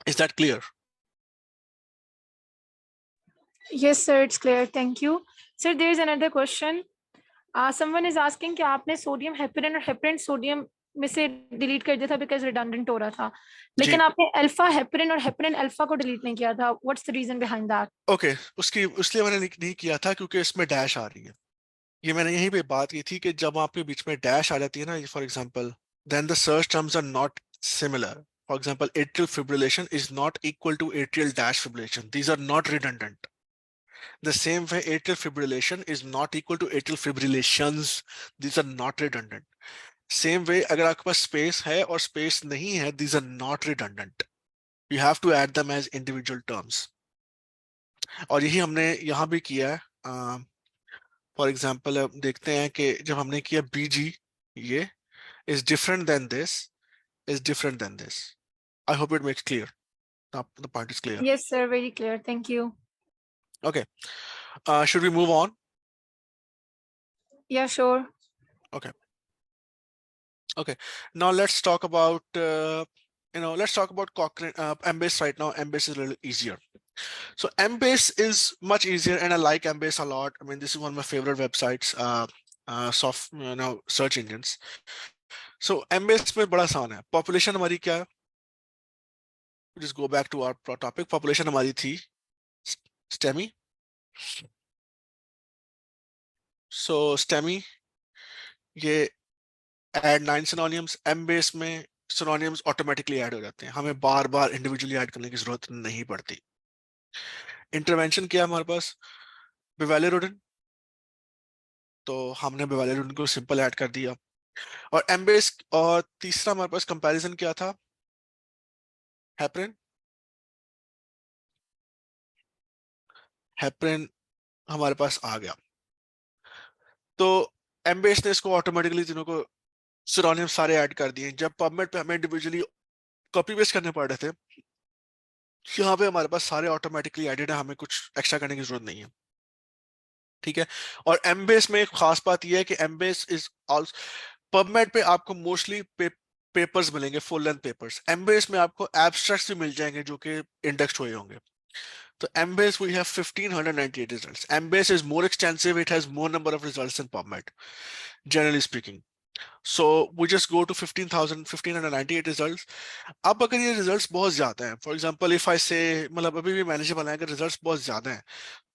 Is that clear? Yes, sir, it's clear. Thank you. Sir, there is another question. Someone is asking कि आपने sodium heparin और heparin sodium में से delete कर दिया था because redundant हो रहा था, लेकिन आपने alpha heparin और heparin alpha को delete नहीं किया था. What's the reason behind that? Okay, उसलिए मैंने नहीं किया था क्योंकि इसमें dash आ रही है. ये मैंने यहीं पे बात की थी कि जब आपके बीच में dash आ जाती है ना, for example, then the search terms are not similar. For example, atrial fibrillation is not equal to atrial dash fibrillation. These are not redundant. The same way atrial fibrillation is not equal to atrial fibrillations. These are not redundant. Same way अगर आपके पास space है और space नहीं है, these are not redundant. You have to add them as individual terms. और यही हमने यहाँ भी किया है. For example, देखते हैं कि जब हमने किया BG, ये is different than this, is different than this. I hope it makes clear. The point is clear. Yes, sir, very clear. Thank you. Okay. Should we move on? Yeah, sure. Okay. Okay, now let's talk about let's talk about Cochrane Embase right now. Embase is a little easier. So Embase is much easier, and I like Embase a lot. I mean, this is one of my favorite websites, search engines. So Embase में बड़ा आसान है. Population हमारी क्या है? Just go back to our topic. Population हमारी थी STEMI. So STEMI ये add 9 synonyms. Embase में synonyms automatically add हो जाते हैं. हमें बार बार individually add करने की जरूरत नहीं पड़ती. Intervention क्या है हमारे पास? Bivalirudin. तो हमने बिवालिरुडिन को सिंपल ऐड कर दिया. और एम्बेस और तीसरा हमारे पास कंपैरिजन क्या था? हेपरिन. हेपरिन हमारे पास आ गया. तो एम्बेस ने इसको ऑटोमेटिकली तीनों को सिनोनिम सारे ऐड कर दिए. जब पबमेड पे हमें इंडिविजुअली कॉपी पेस्ट करने पड़ रहे थे, यहाँ पे हमारे पास सारे ऑटोमेटिकली एडेड है, हमें कुछ एक्स्ट्रा करने की जरूरत नहीं है. ठीक है. और एम्बेस में एक खास बात यह है कि एम्बेस इज ऑल्सो पबमेड पे आपको मोस्टली पेपर्स मिलेंगे, फुल लेंथ पेपर्स. एम्बेस में आपको एब्स्ट्रैक्ट्स भी मिल जाएंगे जो कि इंडेक्स्ड हुए होंगे. So Embase, we have 1598 results. Embase is more extensive. It has more number of results than PubMed, generally speaking. So we just go to 1598 results. अब अगर ये results बहुत ज़्यादा हैं, for example, if I say, मतलब अभी भी manageable हैं, अगर results बहुत ज़्यादा हैं,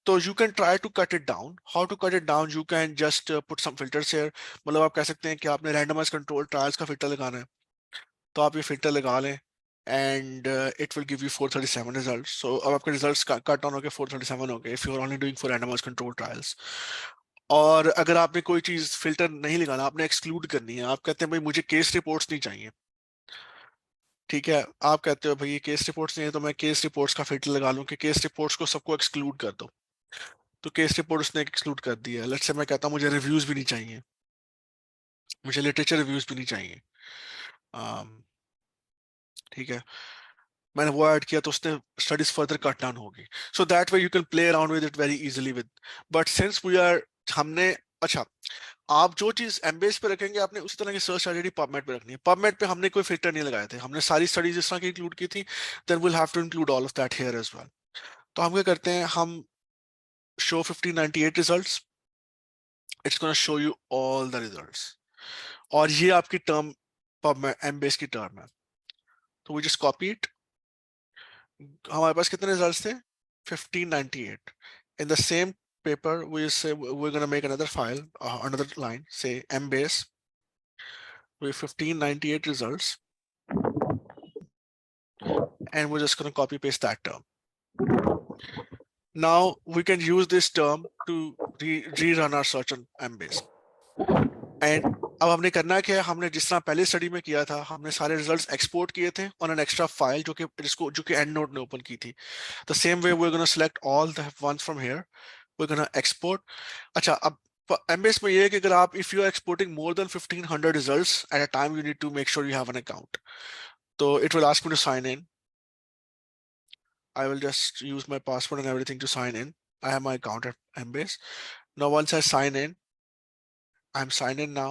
तो you can try to cut it down. How to cut it down? You can just put some filters here. मतलब आप कह सकते हैं कि आपने randomized control trials का filter लगाना है, तो आप ये filter लगा लें. And it will give you 437 results. So अब आपके results cut down हो गए 437 हो गए if you are only doing for randomized control trials. और अगर आपने कोई चीज फिल्टर नहीं लगाना, आपने एक्सक्लूड करनी है, आप कहते हैं भाई मुझे केस रिपोर्ट्स नहीं चाहिए. ठीक है, आप कहते हो भाई ये केस रिपोर्ट्स नहीं है, तो मैं केस रिपोर्ट्स का फिल्टर लगा लूं कि केस रिपोर्ट्स को सबको एक्सक्लूड कर दो. तो केस रिपोर्ट उसने एक्सक्लूड कर दिया. लेट्स से मैं कहता हूँ मुझे रिव्यूज भी नहीं चाहिए, मुझे लिटरेचर रिव्यूज भी नहीं चाहिए. ठीक है, मैंने वो ऐड किया तो उसने स्टडीज फर्दर कट डाउन होगी. So that way you can play around with it very easily with. But since we are हमने अच्छा, आप जो चीज एम्बेस पे रखेंगे आपने उसी तरह की सर्च ऑलरेडी पबमेड पे रखनी है. पबमेड पे हमने कोई फिल्टर नहीं लगाए थे, हमने सारी स्टडीज इस तरह की इंक्लूड की थी. Then will have to include all of that here as well. तो हम क्या करते हैं, हम show 1598 results. It's gonna show you all the results. और ये आपकी टर्म पबमेड एम्बेस की टर्म है. तो वी जस्ट कॉपी इट. हमारे पास कितने रिजल्ट्स थे? 1598. In the same paper, we say we're going to make another file, another line, say Embase with 1598 results, and we're just going to copy paste that term. Now we can use this term to rerun our search on Embase. And अब हमने करना क्या है, हमने जिस तरह पहले study में किया था, हमने सारे रिजल्ट्स एक्सपोर्ट किए थे ऑन एन एक्स्ट्रा फाइल जो कि एंड नोट ने ओपन की थी. The same way we are gonna select all the ones from here, we are gonna export. अच्छा, अब एमबीएस में ये है कि अगर आप if you are exporting more than 1500 results at a time, you need to make sure you have an account. तो it will ask me to sign in. I will just use my password and everything to sign in. I have my account at Embase. Now once I sign in, I'm signed in now.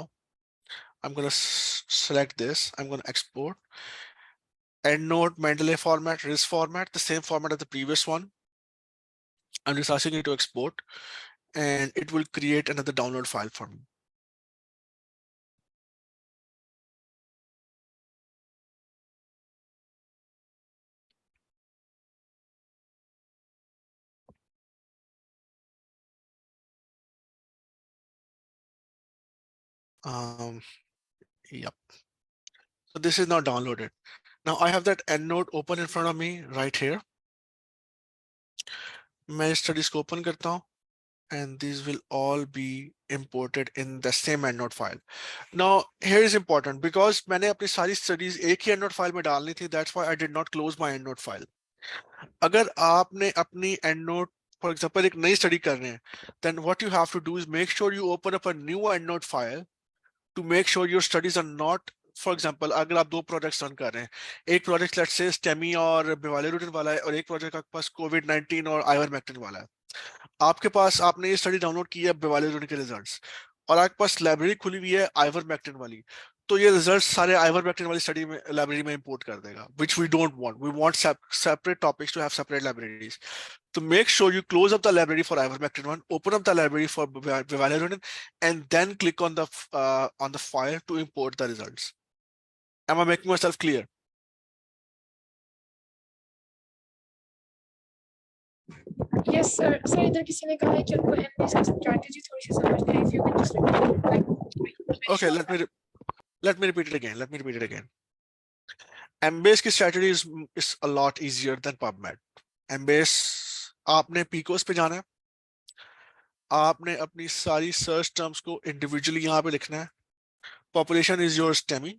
I'm going to select this. I'm going to export. EndNote, Mendeley format, RIS format, the same format as the previous one. I'm just asking it to export, and it will create another download file for me. Yep. So this is now downloaded. Now I have that EndNote open in front of me right here. मैं studies को open करता हूँ, and these will all be imported in the same EndNote file. Now here is important because मैंने अपनी सारी studies एक ही EndNote file में डालनी थी. That's why I did not close my EndNote file. अगर आपने अपनी EndNote, for example, एक नई study कर रहे हैं, then what you have to do is make sure you open up a new EndNote file to make sure your studies are not, for example, अगर आप दो प्रोजेक्ट्स रन कर रहे हैं, एक प्रोजेक्ट लेट्स से STEMI और बिवालिरुडिन वाला है, और एक प्रोजेक्ट आपके पास COVID-19 और आइवरमेक्टिन वाला है. आपके पास आपने ये स्टडी डाउनलोड की है बिवालिरुडिन के रिजल्ट्स, और आपके पास लाइब्रेरी खुली हुई है आइवरमेक्टिन वाली. तो ये रिजल्ट सारे आइवरमेक्टिन वाली स्टडी में लाइब्रेरी में इंपोर्ट कर देगा, which we don't want. We want separate topics to have separate libraries. So make sure you close up the library for ivermectin 1, open up the library for bivalirudin, and then click on the file to import the results. Am I making myself clear? Yes, sir. Sir, इधर किसी ने कहा है कि उनको MBase की strategy थोड़ी सी समझनी है. If you can just repeat, like, Okay, let me repeat it again. Let me repeat it again. Embase की strategy is a lot easier than PubMed. Embase आपने PCOS पे जाना है, आपने अपनी सारी सर्च टर्म्स को इंडिविजुअली यहाँ पे लिखना है. Population is your STEMI.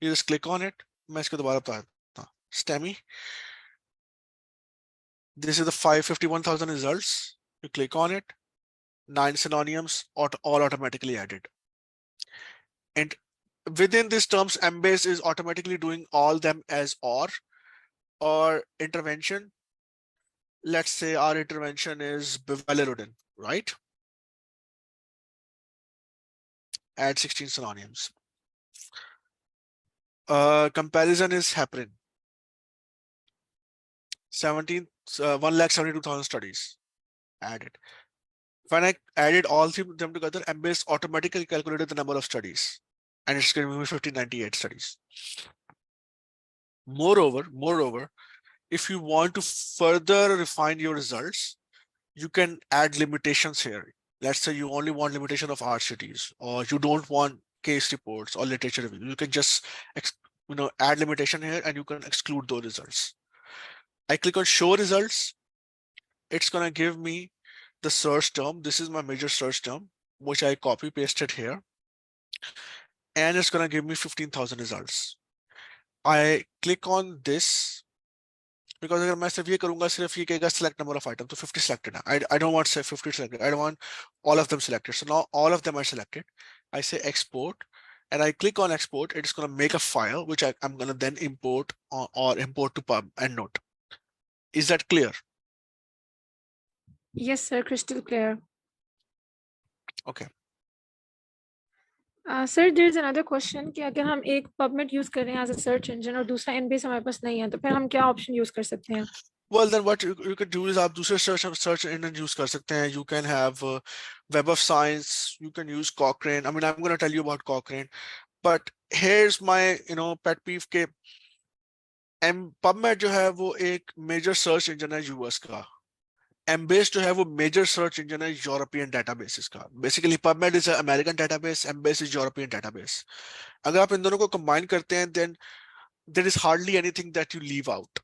You just click on it. मैं इसको दोबारा बता देता हूँ. STEMI. This is the 551,000 results. You click on it. 9 synonyms all automatically added. And within these terms, Embase is automatically doing all them as or intervention. Let's say our intervention is bivalirudin, right? Add 16 synonyms. Comparison is heparin. 1,72,000 studies added. When I added all three of them together, Embase automatically calculated the number of studies, and it's going to be 1598 studies. Moreover, if you want to further refine your results, you can add limitations here. Let's say you only want limitation of RCTs, or you don't want case reports or literature review. You can just add limitation here, and you can exclude those results. I click on show results. It's going to give me the search term. This is my major search term, which I copy pasted here. And it's going to give me 15,000 results. I click on this because अगर मैं सिर्फ ये करूंगा, सिर्फ ये कहेगा select number of items, तो 50 selected. I don't want say 50 selected. I don't want all of them selected. So now all of them are selected. I say export, and I click on export. It's going to make a file which I'm going to then import or import to Pub and Note. Is that clear? Yes, sir. Crystal clear. Okay. Sir, there is another question कि अगर हम एक PubMed use कर रहे हैं as a search engine और दूसरा Embase हमारे पास नहीं है, तो फिर हम क्या option use कर सकते हैं? Well, then what you could do is आप दूसरे search engine use कर सकते हैं. You can have Web of Science. You can use Cochrane. I mean, I'm going to tell you about Cochrane, but here's my pet peeve के PubMed जो है वो एक major search engine है US का. Embase जो है वो major search engine है European databases का. Basically, PubMed is an American database. Embase is European database. अगर आप इन दोनों को combine करते हैं, then there is hardly anything that you leave out.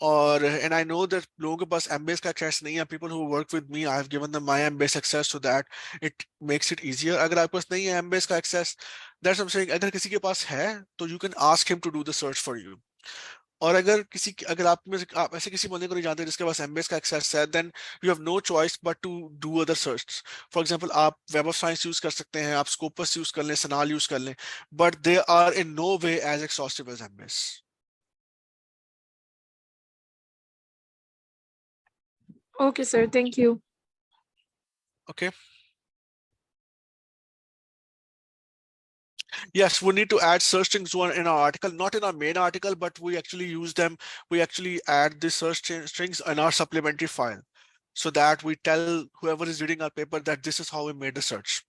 And I know that लोगों के पास Embase का access नहीं है. People who work with me, I have given them my Embase access so that it makes it easier. अगर आपके पास नहीं है Embase का access, that's what I'm saying. अगर किसी के पास है, तो you can ask him to do the search for you. और अगर आप ऐसे किसी बंदे को नहीं जानते जिसके पास Embase का access है, then you have no choice but to do other searches. For example, आप Web of Science use कर सकते हैं, आप Scopus use कर लें, Sanal use कर लें, but they are in no way as exhaustive as Embase. Okay, sir. Thank you. Okay. Yes, we need to add search strings in our article, not in our main article, but we actually use them. We actually add the search strings in our supplementary file so that we tell whoever is reading our paper that this is how we made the search.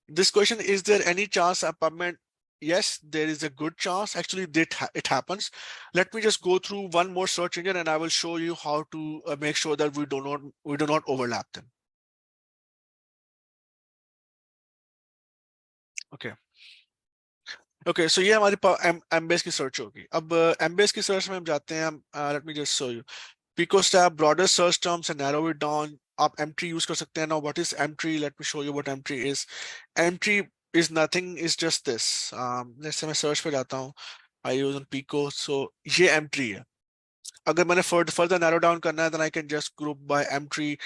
This question, is there any chance at PubMed? Yes, there is a good chance. Actually, it happens. Let me just go through one more search engine and I will show you how to make sure that we do not overlap them. Okay, so ये हमारी Embase की search होगी. अब Embase की search में हम जाते हैं. Let me just show you. PCOS tab, broader search terms and narrow it down. आप M-tree use कर सकते हैं. Now, what is M-tree? Let me show you what M-tree is. M-tree is nothing. It's just this. Let's say मैं search पे जाता हूँ. I use on PCOS. So ये M-tree है. अगर मैंने further narrow down करना है, then I can just group by M-tree.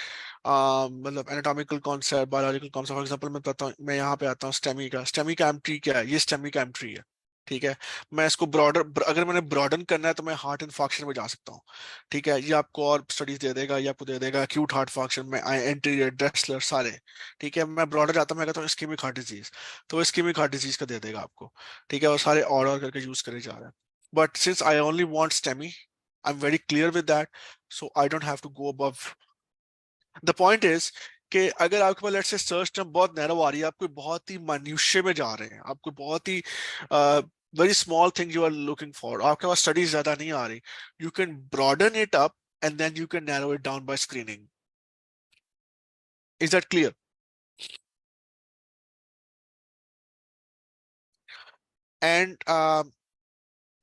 मतलब anatomical concept, biological concept. For example, मैं यहाँ पे आता हूँ STEMI का. STEMI का M-tree क्या है? ये STEMI का M-tree है. ठीक है, मैं इसको ब्रॉडर, अगर मैंने ब्रॉडन करना है तो मैं हार्ट इन्फॉक्शन में जा सकता हूँ। ठीक है, ये आपको और स्टडीज दे देगा, ये आपको दे देगा एक्यूट हार्ट फंक्शन में एंटीरियर ड्रेसलर सारे। ठीक है, मैं ब्रॉडर जाता हूँ, मैं कहता हूँ इस्केमिक हार्ट डिजीज, तो इस्केमिक हार्ट डिजीज का दे देगा आपको। ठीक है, और सारे और करके यूज करे जा रहे हैं। But since I only want STEMI, I am very clear with that, so I don't have to go above. The point is कि अगर आपके पास लेट्स से सर्च टर्म बहुत नैरो आ रही है, आप कोई बहुत ही मान्यूशे में जा रहे हैं, आपको बहुत ही very small thing you are looking for, आपके पास स्टडीज ज्यादा नहीं आ रही, you can broaden it up and then you can narrow it down by screening. Is that clear? And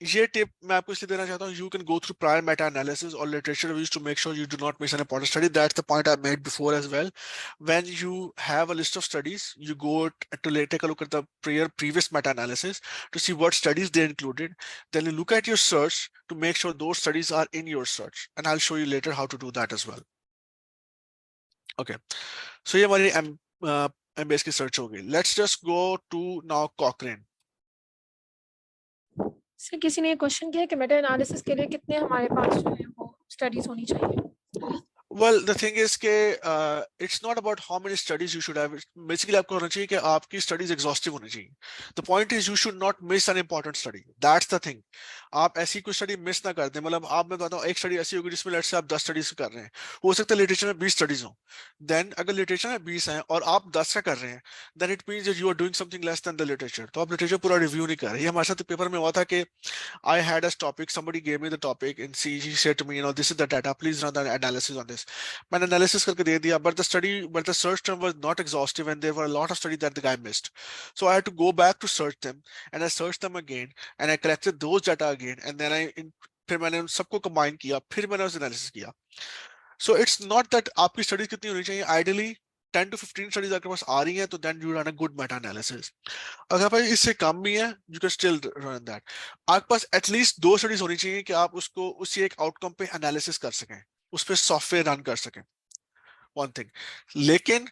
ये टिप मैं आपको इसलिए देना चाहता हूँ, you can go through prior meta analysis और literature reviews to make sure you do not miss an important study. That's the point I made before as well. When you have a list of studies, you go take a look at the previous meta analysis to see what studies they included. Then you look at your search to make sure those studies are in your search, and I'll show you later how to do that as well. Okay, so ये हमारी MBS की search होगी. Let's just go to now Cochrane. Sir किसी ने question किया कि Meta analysis के लिए कितने हमारे पास जो है वो स्टडीज होनी चाहिए? Well, the thing is कि it's not about how many studies you should have. Basically, आपको होना चाहिए कि आपकी studies exhaustive होनी चाहिए. The point is you should not miss an important study. That's the thing. आप ऐसी कोई स्टडी मिस ना कर दें, मतलब आप, मैं बताता हूँ, एक स्टडी ऐसी होगी जिसमें लेट्स से आप 10 स्टडीज कर रहे हैं, हो सकता है लिटरेचर में 20 स्टडीज हो। देन अगर लिटरेचर में 20 हैं और आप 10 का कर रहे हैं, then it means that you are doing something less than the literature, तो आप लिटरेचर पूरा रिव्यू नहीं कर रहे। ये हमारे साथ पेपर में हुआ था कि I had a topic, somebody gave me the topic and she said to me, this is the data, please run the analysis on this. मैंने analysis करके दे दिया, but the search term was not exhaustive and there were a lot of studies that the guy missed. So I had to go back to search them and I searched them again and I collected those data again and then फिर मैंने उन सबको combine किया, फिर मैंने उस analysis किया. So it's not that आपकी studies कितनी होनी चाहिए, ideally 10 to 15 studies आपके पास आ रही हैं तो then you run a good meta analysis. अगर भाई इससे कम भी है, you can still run that. आपके पास एटलीस्ट 2 स्टडीज होनी चाहिए कि आप उसको उसी एक आउटकम पे एनालिसिस कर सकें, उस पर सॉफ्टवेयर रन कर सकें, वन थिंग। लेकिन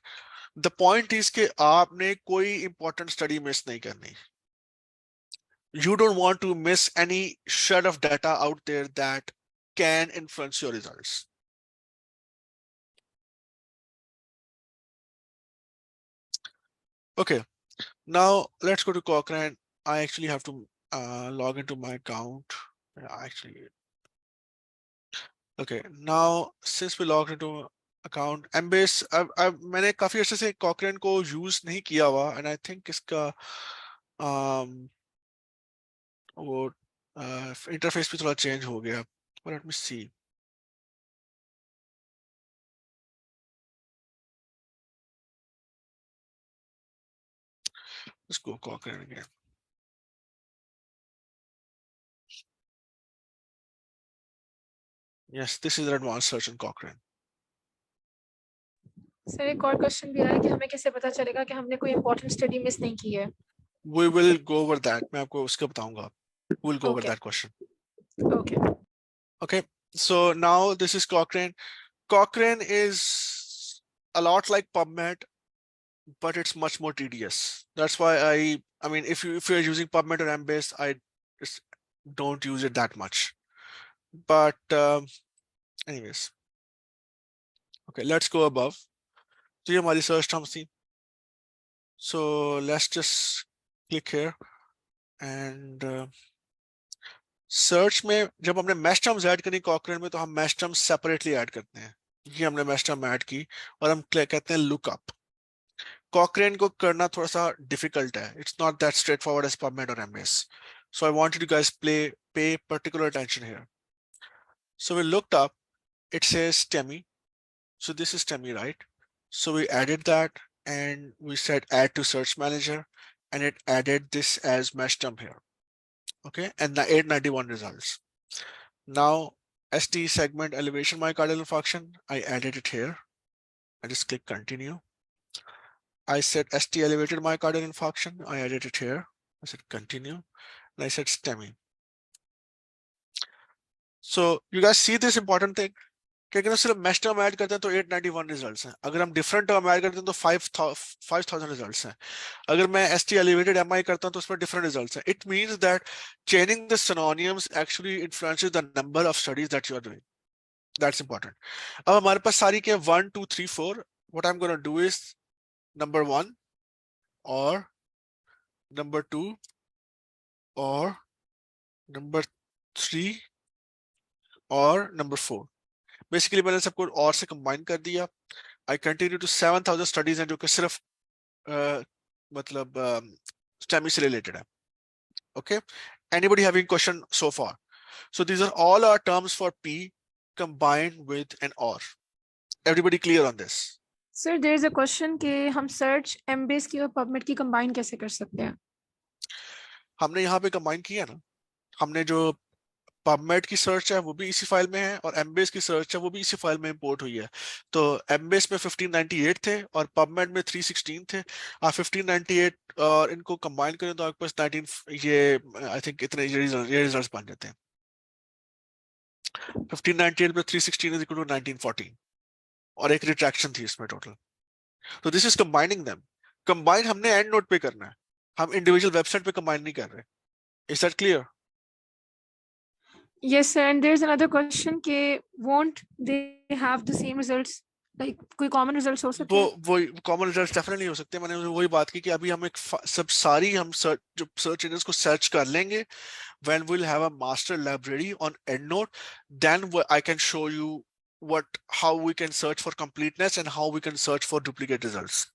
द पॉइंट इज कि आपने कोई इंपॉर्टेंट स्टडी मिस नहीं करनी। You don't want to miss any shred of data out there that can influence your results. Okay, now let's go to Cochrane. I actually have to log into my account. Actually, okay, now since we logged into account, Embase, मैंने काफी अर्से से Cochrane को use नहीं किया हुआ, and I think इसका वो interface भी थोड़ा चेंज हो गया. But let me see. Let's go Cochrane again. Yes, this is the advanced search in Cochrane. Sir एक और क्वेश्चन भी आया कि हमें कैसे पता चलेगा कि हमने कोई इंपॉर्टेंट स्टडी मिस नहीं की है? We will go over that. मैं आपको उसका बताऊंगा. We'll go over Okay. that question. Okay. Okay, so now this is Cochrane. Cochrane is a lot like PubMed, but it's much more tedious. That's why I mean, if you're using PubMed or Embase, I just don't use it that much. But anyways, okay, let's go above. So ये हमारी search terms थी. So let's just click here and search में जब हमने mesh terms add करनी Cochrane में, तो हम mesh terms separately ऐड करते हैं. ये हमने mesh term ऐड की और हम कहते हैं lookup. Cochrane को करना थोड़ा सा difficult है. It's not that straightforward as PubMed or Embase. So I wanted you guys pay particular attention here. So we looked up, it says STEMI. So this is STEMI, right? So we added that and we said add to search manager and it added this as mesh term here. Okay, and the 891 results. Now ST segment elevation myocardial infarction, I added it here. I just click continue. I said ST elevated myocardial infarction, I added it here. I said continue and I said STEMI. So you guys see this important thing? क्योंकि ना सिर्फ mash term add करते हैं तो 891 results हैं, अगर हम different term add करते हैं तो 5000 रिजल्ट्स हैं, अगर मैं ST एलिवेटेड MI करता हूं तो उसमें डिफरेंट रिजल्ट्स हैं. It means that chaining the synonyms actually influences the number of studies that you are doing. That's important. अब हमारे पास सारी के 1 2 3 4. What I'm going to do is number 1 or number 2 or number 3 और number 4. Basically मैंने सबको और से combine कर दिया. आई कंटिन्यू टू 7000 स्टडीज हैं जो कि सिर्फ मतलब STEMI से रिलेटेड है. Okay, anybody having question so far? So these are all our terms for P combined with an OR. Everybody clear on this? Sir there is a question कि हम search एमबेस की और पबमेड की combine कैसे कर सकते हैं? हमने यहाँ पे कंबाइन किया ना, हमने जो पबमेड की सर्च है वो भी इसी फाइल में है और एमबेस की सर्च है वो भी इसी फाइल में इंपोर्ट हुई है. तो एमबेस में 1598 थे और पबमेड में 316 थे. आप 1598 और इनको कंबाइन करें तो आपके पास 19 ये आई थिंक इतने ये रिजल्ट्स बन जाते हैं. 1598 में 316 इज इक्वल टू 1914 और एक रिट्रैक्शन थी इसमें टोटल. तो this is combining them. Combine हमने एंड नोट पे करना है, हम इंडिविजुअल वेबसाइट पे कंबाइन नहीं कर रहे. Is that clear? Yes, sir. And there's another question कि won't they have the same results? Like कोई common results हो सकते हैं? वो कॉमन रिजल्ट्स डेफिनेटली हो सकते हैं. मैंने वही बात की कि अभी हम एक सब सारी हम सर्च जो सर्च इंजन्स को सर्च कर लेंगे. when we'll have a master library on EndNote, then I can show you how we can search for completeness and how we can search for duplicate results.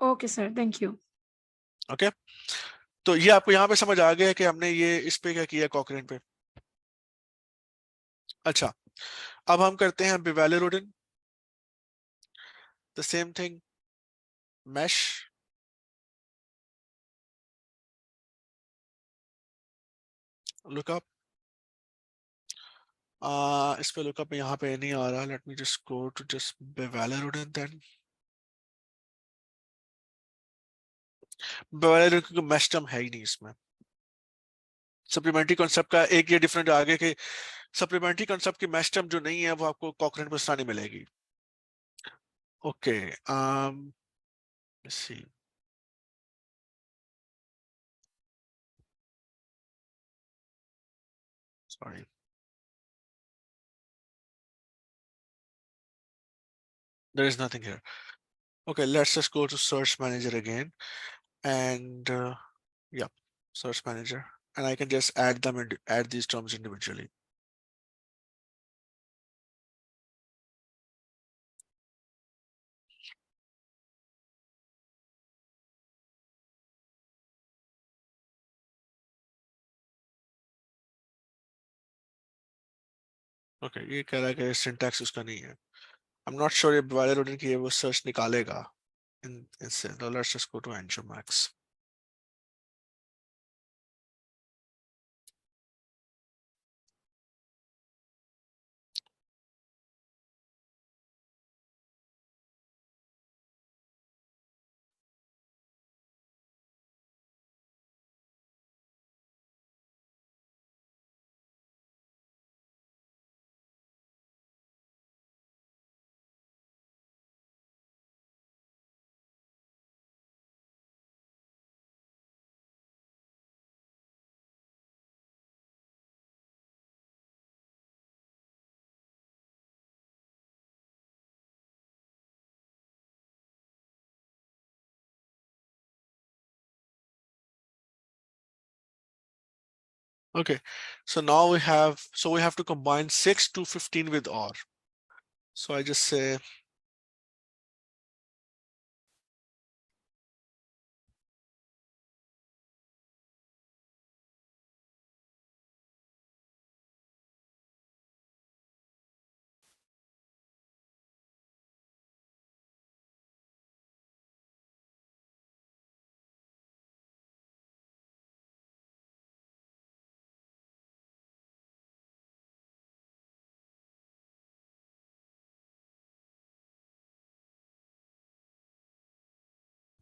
Okay, sir. Thank you. Okay, तो ये आपको यहाँ पे समझ आ गया कि हमने ये इस पे क्या किया Cochrane पे. अच्छा, अब हम करते हैं Bivalve Rodin. The same thing, mesh. Lookup. इस पे lookup यहाँ पे नहीं आ रहा. Let me just go to just Bivalve Rodin then. Bivalve Rodin क्योंकि mesh term है ही नहीं इसमें. सप्लीमेंट्री कॉन्सेप्ट का एक ये डिफरेंट आगे कि सप्लीमेंट्री कॉन्सेप्ट की मैश टर्म जो नहीं है वो आपको Cochrane पर आसानी मिलेगी. Okay, let's see. Sorry. There is nothing here. Okay, let's just go to Search Manager again, and yeah, Search Manager, and I can just add them and add these terms individually. Okay, ये कह रहा है कि syntax उसका नहीं है. I'm not sure if Bivalve Rodin की वो सर्च निकालेगा इनसे. So let's just go to Angiomax. Okay, so now we have to combine 6 to 15 with OR. So I just say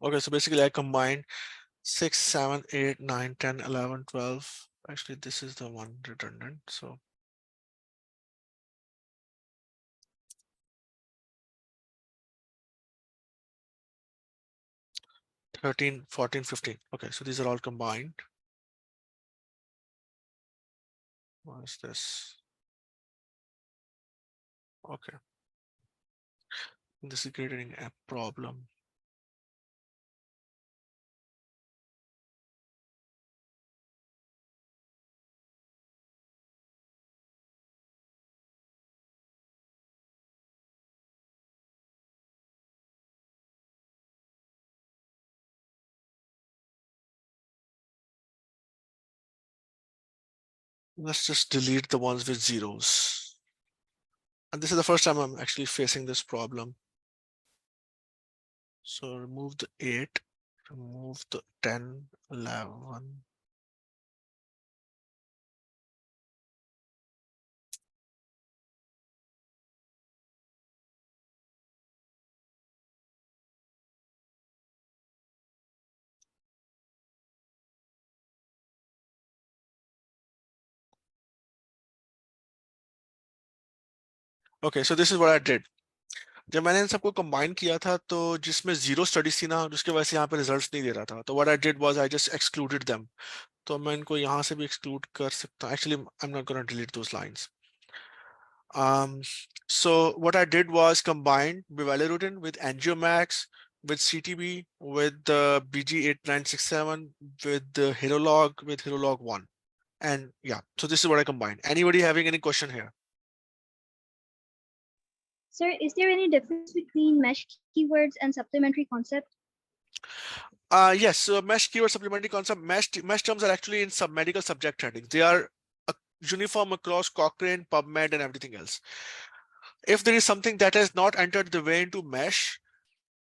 okay, so basically I combine 6, 7, 8, 9, 10, 11, 12. Actually, this is the one redundant. So 13, 14, 15. Okay, so these are all combined. What is this? Okay. This is creating a problem. Let's just delete the ones with zeros. And this is the first time I'm actually facing this problem. So remove the 8, remove the 10, 11. Okay, so this is what I did. जब मैंने इन सबको combine किया था तो जिसमें zero studies थी ना उसके वजह से यहाँ पे results नहीं दे रहा था तो what I did was I just excluded them. तो मैं इनको यहाँ से भी exclude कर सकता हूँ. Actually, I'm not going to delete those lines. So what I did was combine bivalirudin with Angiomax, with CTB, with the BG8967, with the Hirolog, with Hirolog 1. And yeah, so this is what I combined. Anybody having any question here? Sir, is there any difference between mesh keywords and supplementary concept? Yes, so mesh keyword supplementary concept, mesh terms are actually in medical subject headings. They are uniform across Cochrane, PubMed, and everything else. If there is something that has not entered the way into mesh,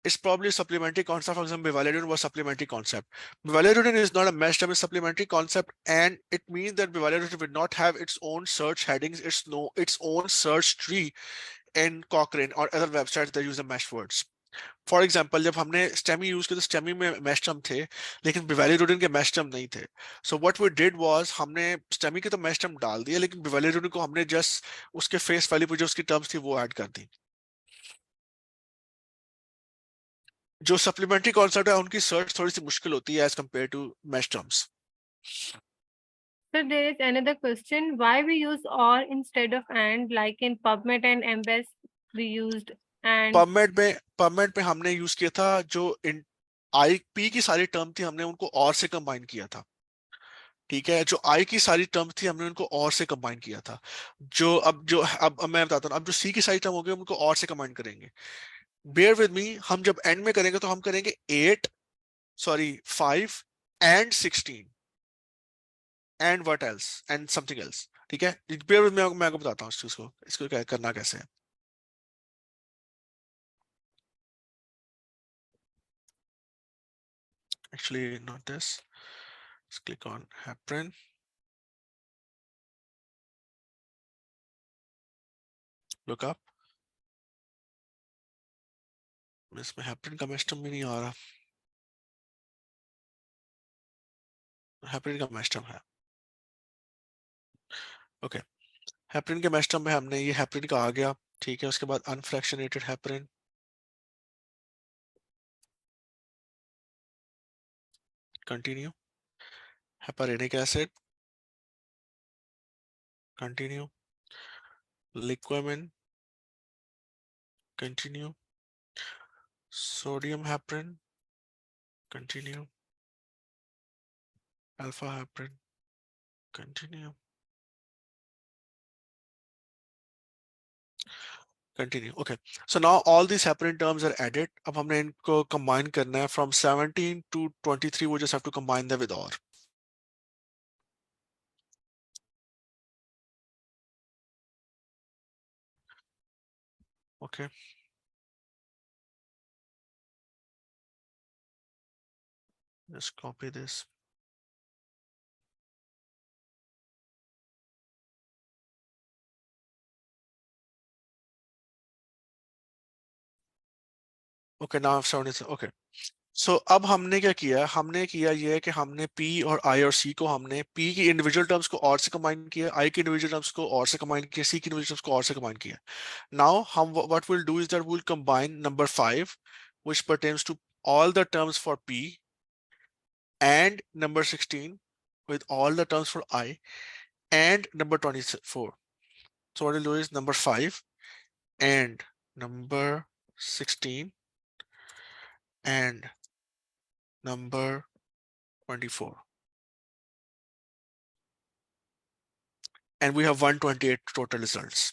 it's probably a supplementary concept. For example, bivalirudin was supplementary concept. Bivalirudin is not a mesh term, it's supplementary concept, and it means that bivalirudin will not have its own search headings, its own search tree in Cochrane or other websites that use the mesh words. For example, जब हमने STEMI use किया तो STEMI में mesh term थे, लेकिन bivalirudin के mesh term नहीं थे. So what we did was हमने STEMI के तो mesh term डाल दिया, लेकिन bivalirudin को हमने just उसके face value पर जो उसकी terms थी वो add कर दी. जो supplementary concept है उनकी search थोड़ी सी मुश्किल होती है as compared to mesh terms. So there is another question. Why we use or instead of and, like in PubMed and Embase we used and. PubMed पे हमने यूज किया था जो IP की सारी टर्म थी हमने उनको और से कंबाइन किया था. ठीक है, जो I की सारी टर्म थी हमने उनको और से कंबाइन किया था. अब मैं बताता हूँ, अब जो C की सारी टर्म हो गई उनको और से कंबाइन करेंगे. Bear with me, हम जब एंड में करेंगे तो हम करेंगे 5 and 16 and what else and something else. ठीक है, bear with me, मैं आपको बताता हूँ इस चीज को, इसको करना कैसे है. Actually, not this. Let's click on heparin. Look up. इसमें heparin का mesh term भी नहीं आ रहा. heparin का mesh term है. Okay. heparin के mesh term में हमने ये heparin का आ गया. ठीक है, उसके बाद unfractionated heparin. Continue. Heparinic acid. Continue. Liquamin. Continue. Sodium heparin. Continue. Alpha heparin. Continue. Continue. Okay. So now all these heparin terms are added. अब हमने इनको combine करना है from 17 to 23. We just have to combine them with OR. Okay. Just copy this. Okay, now I've shown it. Okay. So अब हमने क्या किया? हमने किया ये है कि हमने P और I और C को हमने P की individual terms को और से combine किया, I की individual terms को और से combine किया, C की individual terms को और से combine किया. Now हम what we'll do is that we'll combine number 5, which pertains to all the terms for P and number 16 with all the terms for I and number 24. So what I'll do is number 5 and number 16 and number 24. And we have 128 total results.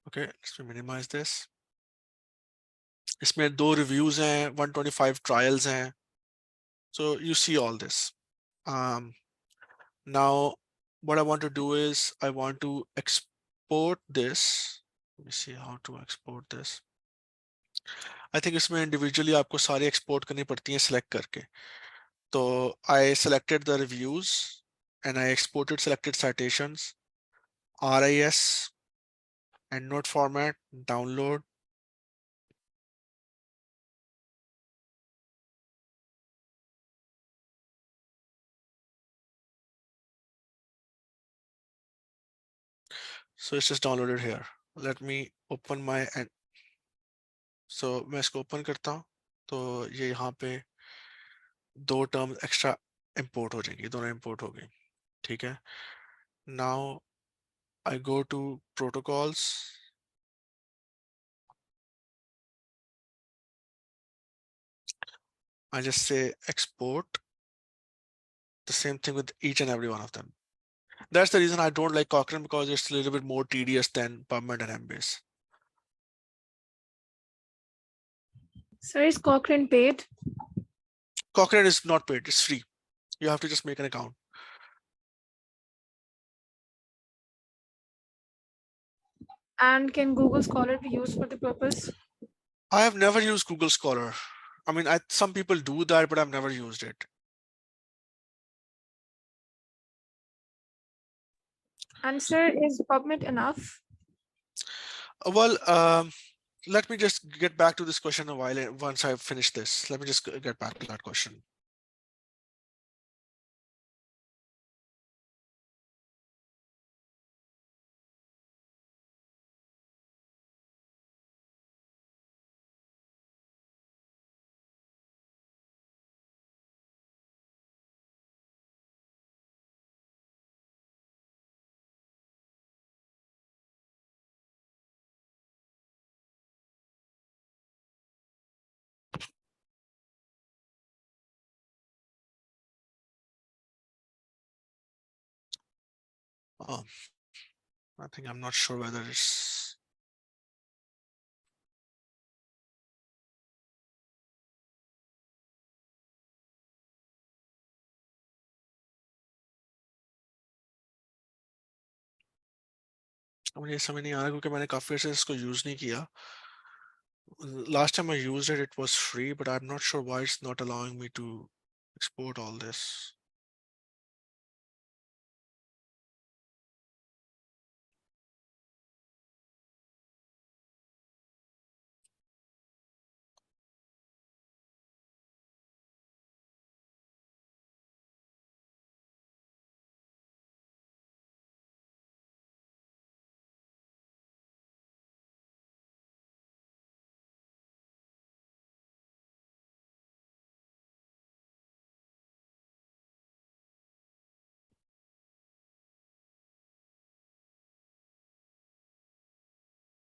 Okay, let's minimize this. इसमें 2 reviews हैं, 125 trials हैं. So you see all this. Now what I want to do is I want to export this. Let me see how to export this. I think इसमें individually आपको सारी export करनी पड़ती हैं select करके. So I selected the reviews and I exported selected citations, RIS, EndNote format, download. So it's just downloaded here. Let me open my end. So मैं इसको open करता हूँ तो ये यहाँ पे 2 terms extra import हो जाएंगी, दोनों import हो गई, ठीक है. Now I go to protocols. I just say export. The same thing with each and every one of them. That's the reason I don't like Cochrane, because it's a little bit more tedious than PubMed and Embase. Sir, is Cochrane paid? Cochrane is not paid, it's free. You have to just make an account. And can Google Scholar be used for the purpose? I have never used Google Scholar. I mean, some people do that, but I've never used it. And sir, is PubMed enough? Well, let me just get back to this question a while. Once I finish this, let me just get back to that question. I think I'm not sure whether it's. मुझे समझ नहीं आ रहा क्योंकि मैंने काफी अर्से इसको use नहीं किया. Last time I used it, it was free, but I'm not sure why it's not allowing me to export all this.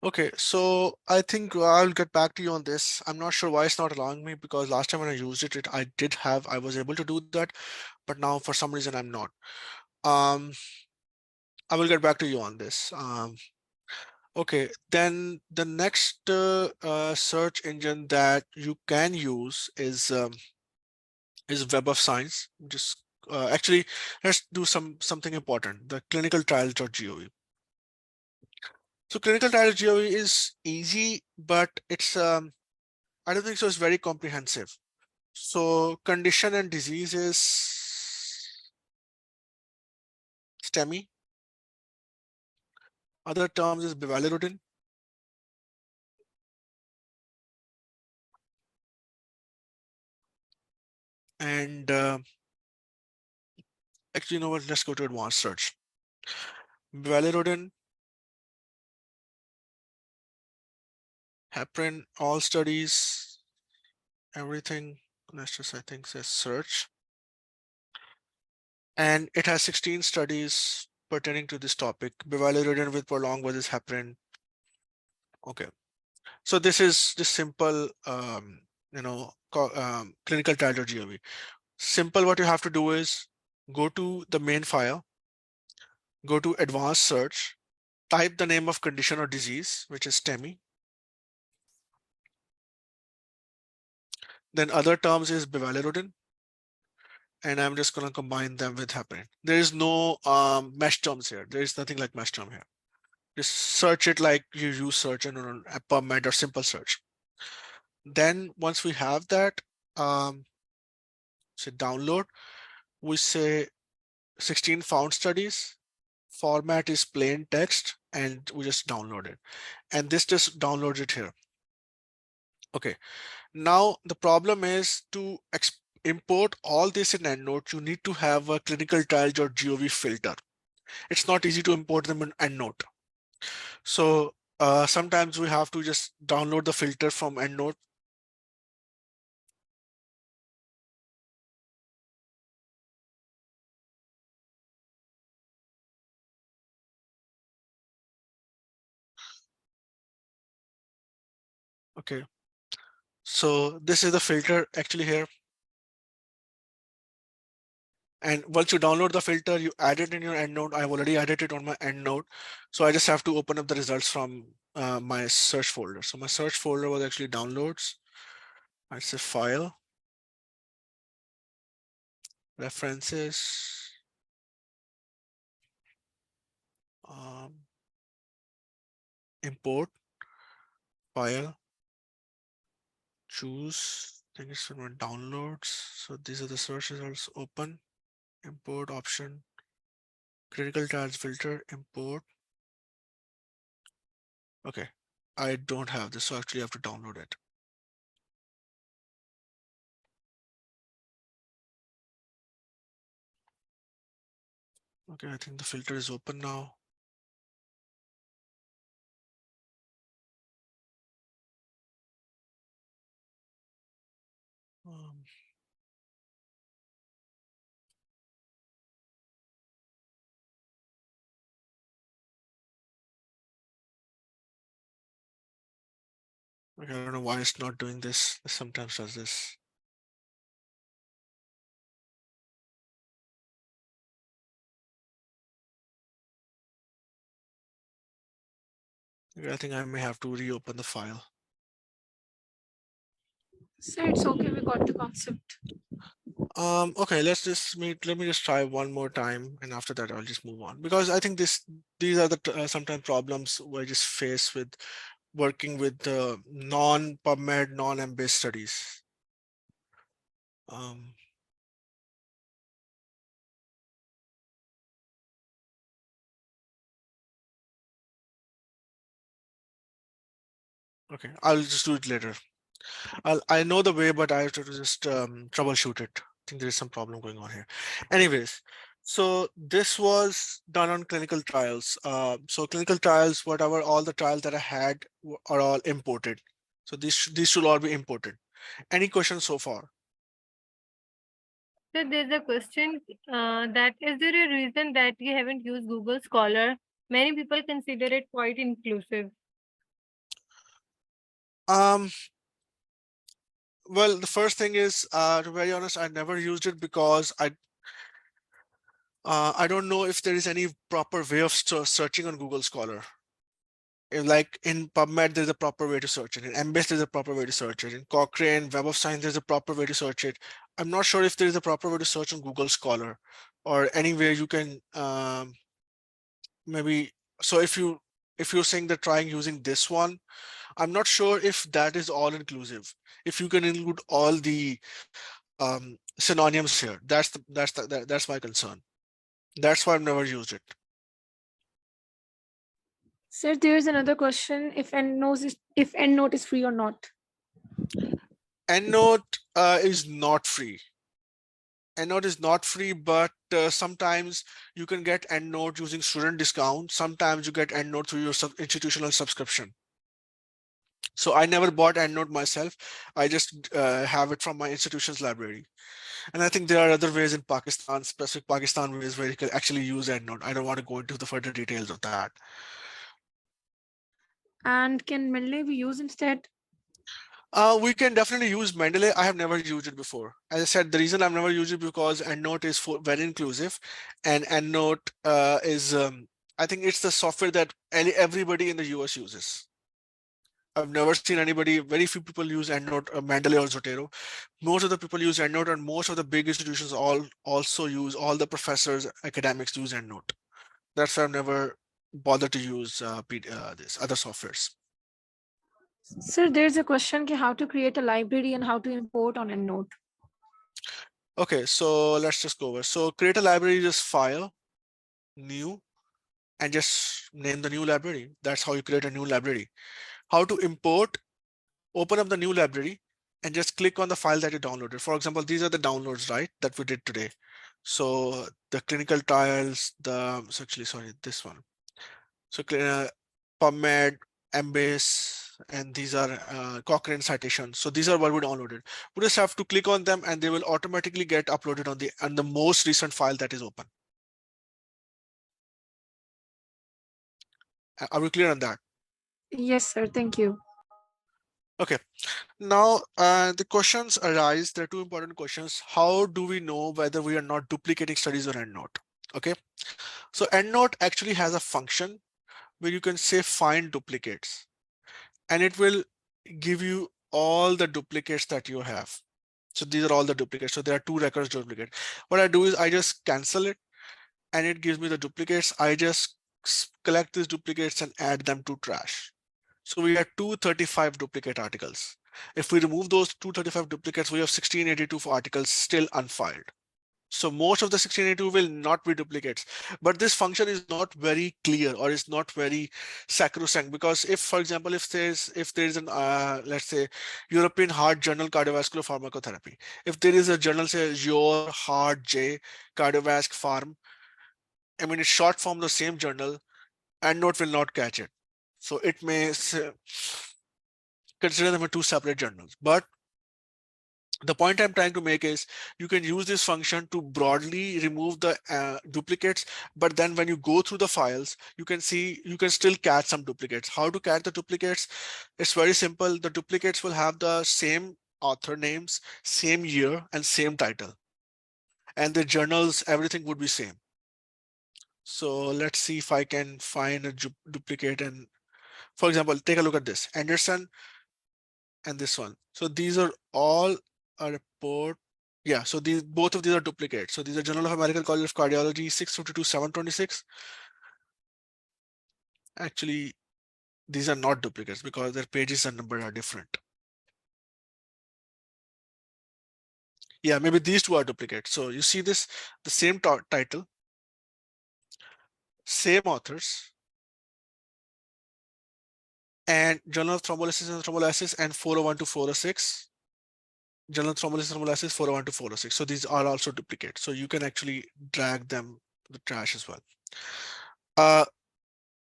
Okay, so I think I'll get back to you on this. I'm not sure why it's not allowing me, because last time when I used it, I was able to do that, but now for some reason I'm not. I will get back to you on this. Okay, then the next search engine that you can use is Web of Science. Just actually, let's do something important. The clinicaltrials.gov. So clinicaltrials.gov is easy, but it's I don't think so. It's very comprehensive. So condition and disease is STEMI. Other terms is bivalirudin. And actually, you know what? Let's go to advanced search. Bivalirudin, heparin, all studies, everything. Let's just, I think, says search. And it has 16 studies pertaining to this topic, bivalirudin with prolonged versus heparin. Okay. So this is just simple, clinical trial or GOV. Simple, what you have to do is go to the main file, go to advanced search, type the name of condition or disease, which is STEMI. Then other terms is bivalirudin. And I'm just going to combine them with heparin. There is no mesh terms here. There is nothing like mesh term here. Just search it like you use search on a PubMed or simple search. Then once we have that, say download, we say 16 found studies, format is plain text, and we just download it. And this just downloads it here. Okay, now the problem is to import all this in EndNote, you need to have a clinicaltrials.gov filter. It's not easy to import them in EndNote. So sometimes we have to just download the filter from EndNote. Okay, so this is the filter actually here. And once you download the filter, you add it in your EndNote. I've already added it on my EndNote. So I just have to open up the results from my search folder. So my search folder was actually downloads. I'd say file, references, import, file, choose, I think it's from my downloads. So these are the search results, open, import option, critical trials filter, import. Okay, I don't have this, so I actually have to download it. Okay, I think the filter is open now. Okay, I don't know why it's not doing this. It sometimes does this. Okay, I think I may have to reopen the file. So it's okay, we got the concept. Okay, let me just try one more time, and after that I'll just move on, because I think these are the sometimes problems I just face with working with the non-PubMed, non-Embase studies. Okay, I'll just do it later. I know the way, but I have to just troubleshoot it. I think there is some problem going on here. Anyways, so this was done on clinical trials. So clinical trials, whatever, all the trials that I had are all imported. So these should all be imported. Any questions so far? So there's a question that is there a reason that you haven't used Google Scholar? Many people consider it quite inclusive. Well, the first thing is, to be very honest, I never used it because I don't know if there is any proper way of searching on Google Scholar. Like in PubMed, there's a proper way to search it. In Embase, there's a proper way to search it. In Cochrane, Web of Science, there's a proper way to search it. I'm not sure if there is a proper way to search on Google Scholar or anywhere you can maybe. So if you're saying that trying using this one, I'm not sure if that is all inclusive. If you can include all the synonyms here, that's my concern. That's why I've never used it. Sir, there's another question, if EndNote is free or not. EndNote is not free. EndNote is not free, but sometimes you can get EndNote using student discount. Sometimes you get EndNote through your institutional subscription. So I never bought EndNote myself. I just have it from my institution's library. And I think there are other ways in Pakistan, specific Pakistan ways where you can actually use EndNote. I don't want to go into the further details of that. And can Mendeley be used instead? We can definitely use Mendeley. I have never used it before. As I said, the reason I've never used it because EndNote is very inclusive, and EndNote is, I think it's the software that everybody in the US uses. I've never seen anybody, very few people use EndNote, Mendeley or Zotero. Most of the people use EndNote, and most of the big institutions also use, all the professors, academics use EndNote. That's why I've never bothered to use this other softwares. Sir, there's a question how to create a library and how to import on EndNote. Okay, so let's just go over. So create a library, just file, new, and just name the new library. That's how you create a new library. How to import, open up the new library and just click on the file that you downloaded. For example, these are the downloads, right, that we did today. So the clinical trials, this one. So PubMed, Embase, and these are Cochrane citations. So these are what we downloaded. We just have to click on them and they will automatically get uploaded on the most recent file that is open. Are we clear on that? Yes, sir. Thank you. Okay. Now the questions arise. There are two important questions. How do we know whether we are not duplicating studies on EndNote? Okay. So EndNote actually has a function where you can say find duplicates, and it will give you all the duplicates that you have. So these are all the duplicates. So there are 2 records duplicate. What I do is I just cancel it and it gives me the duplicates. I just collect these duplicates and add them to trash. So we have 235 duplicate articles. If we remove those 235 duplicates, we have 1682 articles still unfiled. So most of the 1682 will not be duplicates, but this function is not very clear or is not very sacrosanct, because if, for example, if there's an let's say European Heart Journal Cardiovascular Pharmacotherapy, if there is a journal say Your Heart J Cardiovasc Pharm, I mean it's short form the same journal, EndNote will not catch it. So it may consider them as 2 separate journals. But the point I'm trying to make is you can use this function to broadly remove the duplicates, but then when you go through the files, you can see you can still catch some duplicates. How to catch the duplicates? It's very simple. The duplicates will have the same author names, same year, and same title. And the journals, everything would be same. So let's see if I can find a duplicate. And for example, take a look at this, Anderson and this one. So these are all a report. Yeah, so both of these are duplicates. So these are Journal of American College of Cardiology 652-726. Actually, these are not duplicates because their pages and number are different. Yeah, maybe these 2 are duplicates. So you see this, the same title, same authors, and Journal of Thrombolysis and Thrombolysis and 401 to 406. Journal of Thrombolysis and Thrombolysis 401 to 406. So these are also duplicates. So you can actually drag them to the trash as well.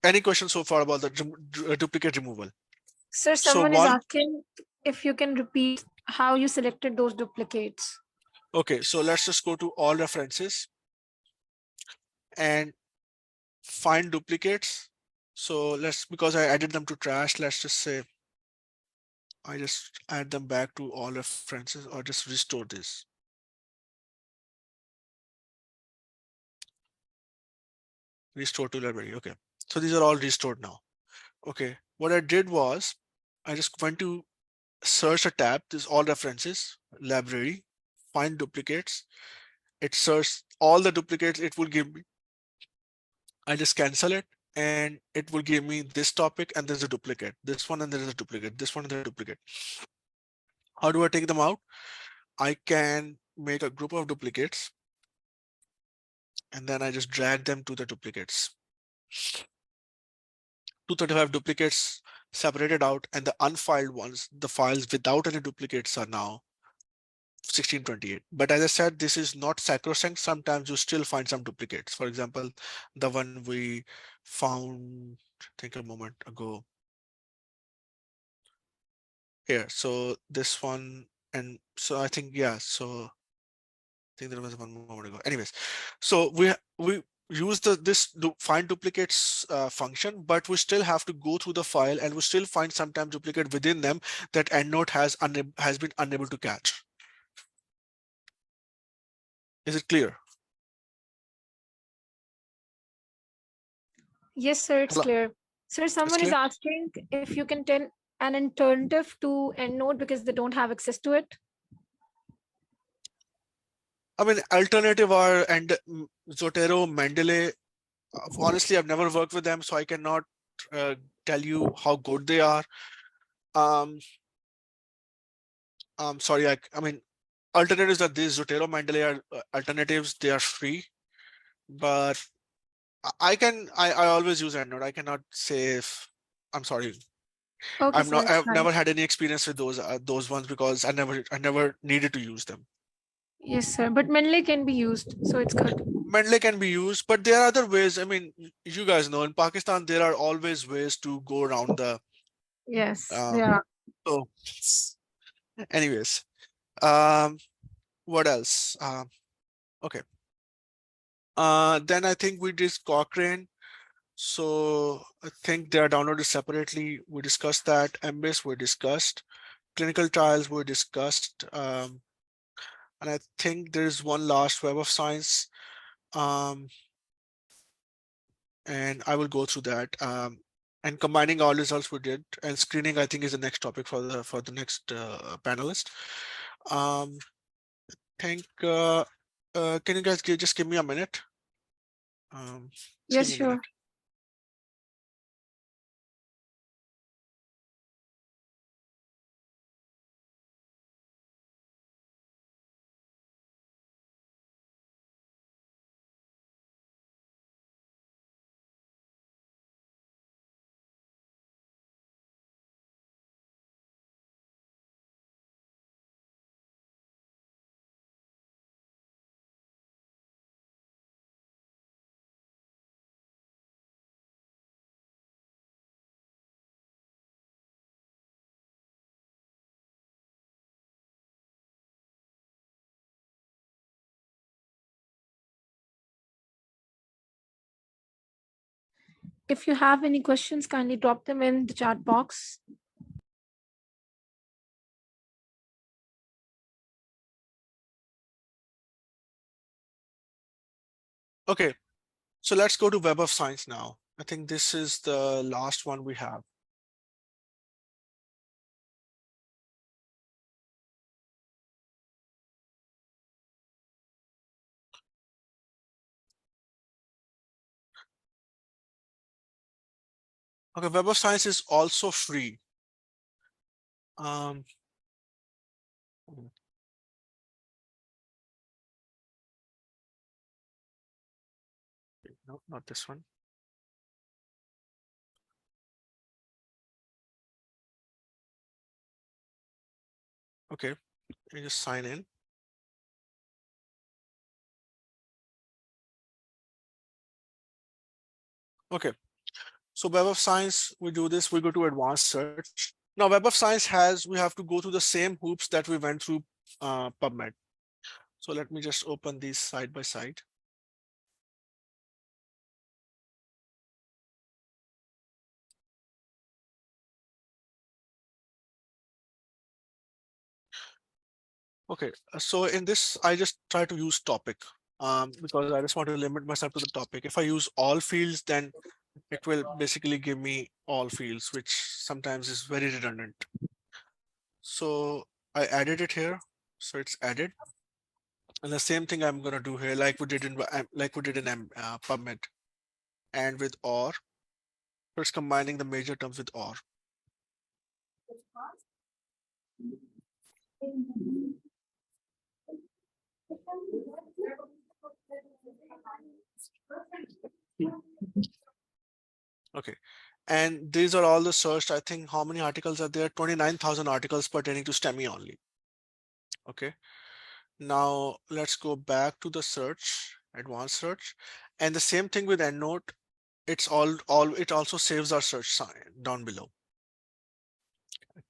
Any questions so far about the duplicate removal? Sir, someone is asking if you can repeat how you selected those duplicates. Okay, so let's just go to all references and find duplicates. So because I added them to trash, let's just say I just add them back to all references or just restore this. Restore to library. Okay, so these are all restored now. Okay, what I did was I just went to search a tab, this all references, library, find duplicates. It searched all the duplicates it will give me. I just cancel it and it will give me this topic and there's a duplicate, this one and there is a duplicate, this one and there's a duplicate. How do I take them out? I can make a group of duplicates and then I just drag them to the duplicates. 235 duplicates separated out, and the unfiled ones, the files without any duplicates, are now 1628. But as I said, this is not sacrosanct. Sometimes you still find some duplicates. For example, the one we found, I think a moment ago. here. So this one, and so I think, yeah, so I think there was one moment ago. Anyways, so we use this find duplicates function, but we still have to go through the file and we still find sometimes duplicate within them that EndNote has been unable to catch. Is it clear? Yes, sir, it's Hello? clear. Sir, someone is clear? asking if you can tell an alternative to EndNote because they don't have access to it. I mean, alternative are Zotero, Mendeley. Honestly, I've never worked with them, so I cannot tell you how good they are. Sorry, I mean, alternatives are these. Zotero, Mendeley are alternatives. They are free, but I always use EndNote. I cannot say if I'm sorry. Okay, sir, it's I've fine. never had any experience with those ones because I never needed to use them. Yes, sir, but Mendeley can be used, so it's good. Mendeley can be used, but there are other ways. I mean, you guys know in Pakistan there are always ways to go around the. Yes, Um, yeah. so, anyways, what else? Okay. Then I think we did Cochrane. So I think they are downloaded separately. We discussed that. Embase we discussed. Clinical trials were discussed. And I think there's one last Web of Science. And I will go through that. And combining all results we did, and screening I think is the next topic for the next panelist. Think can you guys just give me a minute? Yes, give me a sure. minute. If you have any questions, kindly drop them in the chat box. Okay, so let's go to Web of Science now. I think this is the last one we have. Okay, Web of Science is also free. No, not this one. Okay, you just sign in. Okay, so Web of Science, we do this, we go to advanced search. Now Web of Science we have to go through the same hoops that we went through PubMed. So let me just open these side by side. Okay, so in this, I just try to use topic because I just want to limit myself to the topic. If I use all fields, then it will basically give me all fields, which sometimes is very redundant. So I added it here. So it's added. And the same thing I'm going to do here, like we did in PubMed and with OR. First combining the major terms with OR. Okay. And these are all the searched. I think how many articles are there? 29,000 articles pertaining to STEMI only. Okay. Now let's go back to the search, advanced search, and the same thing with EndNote. It's it also saves our search sign down below.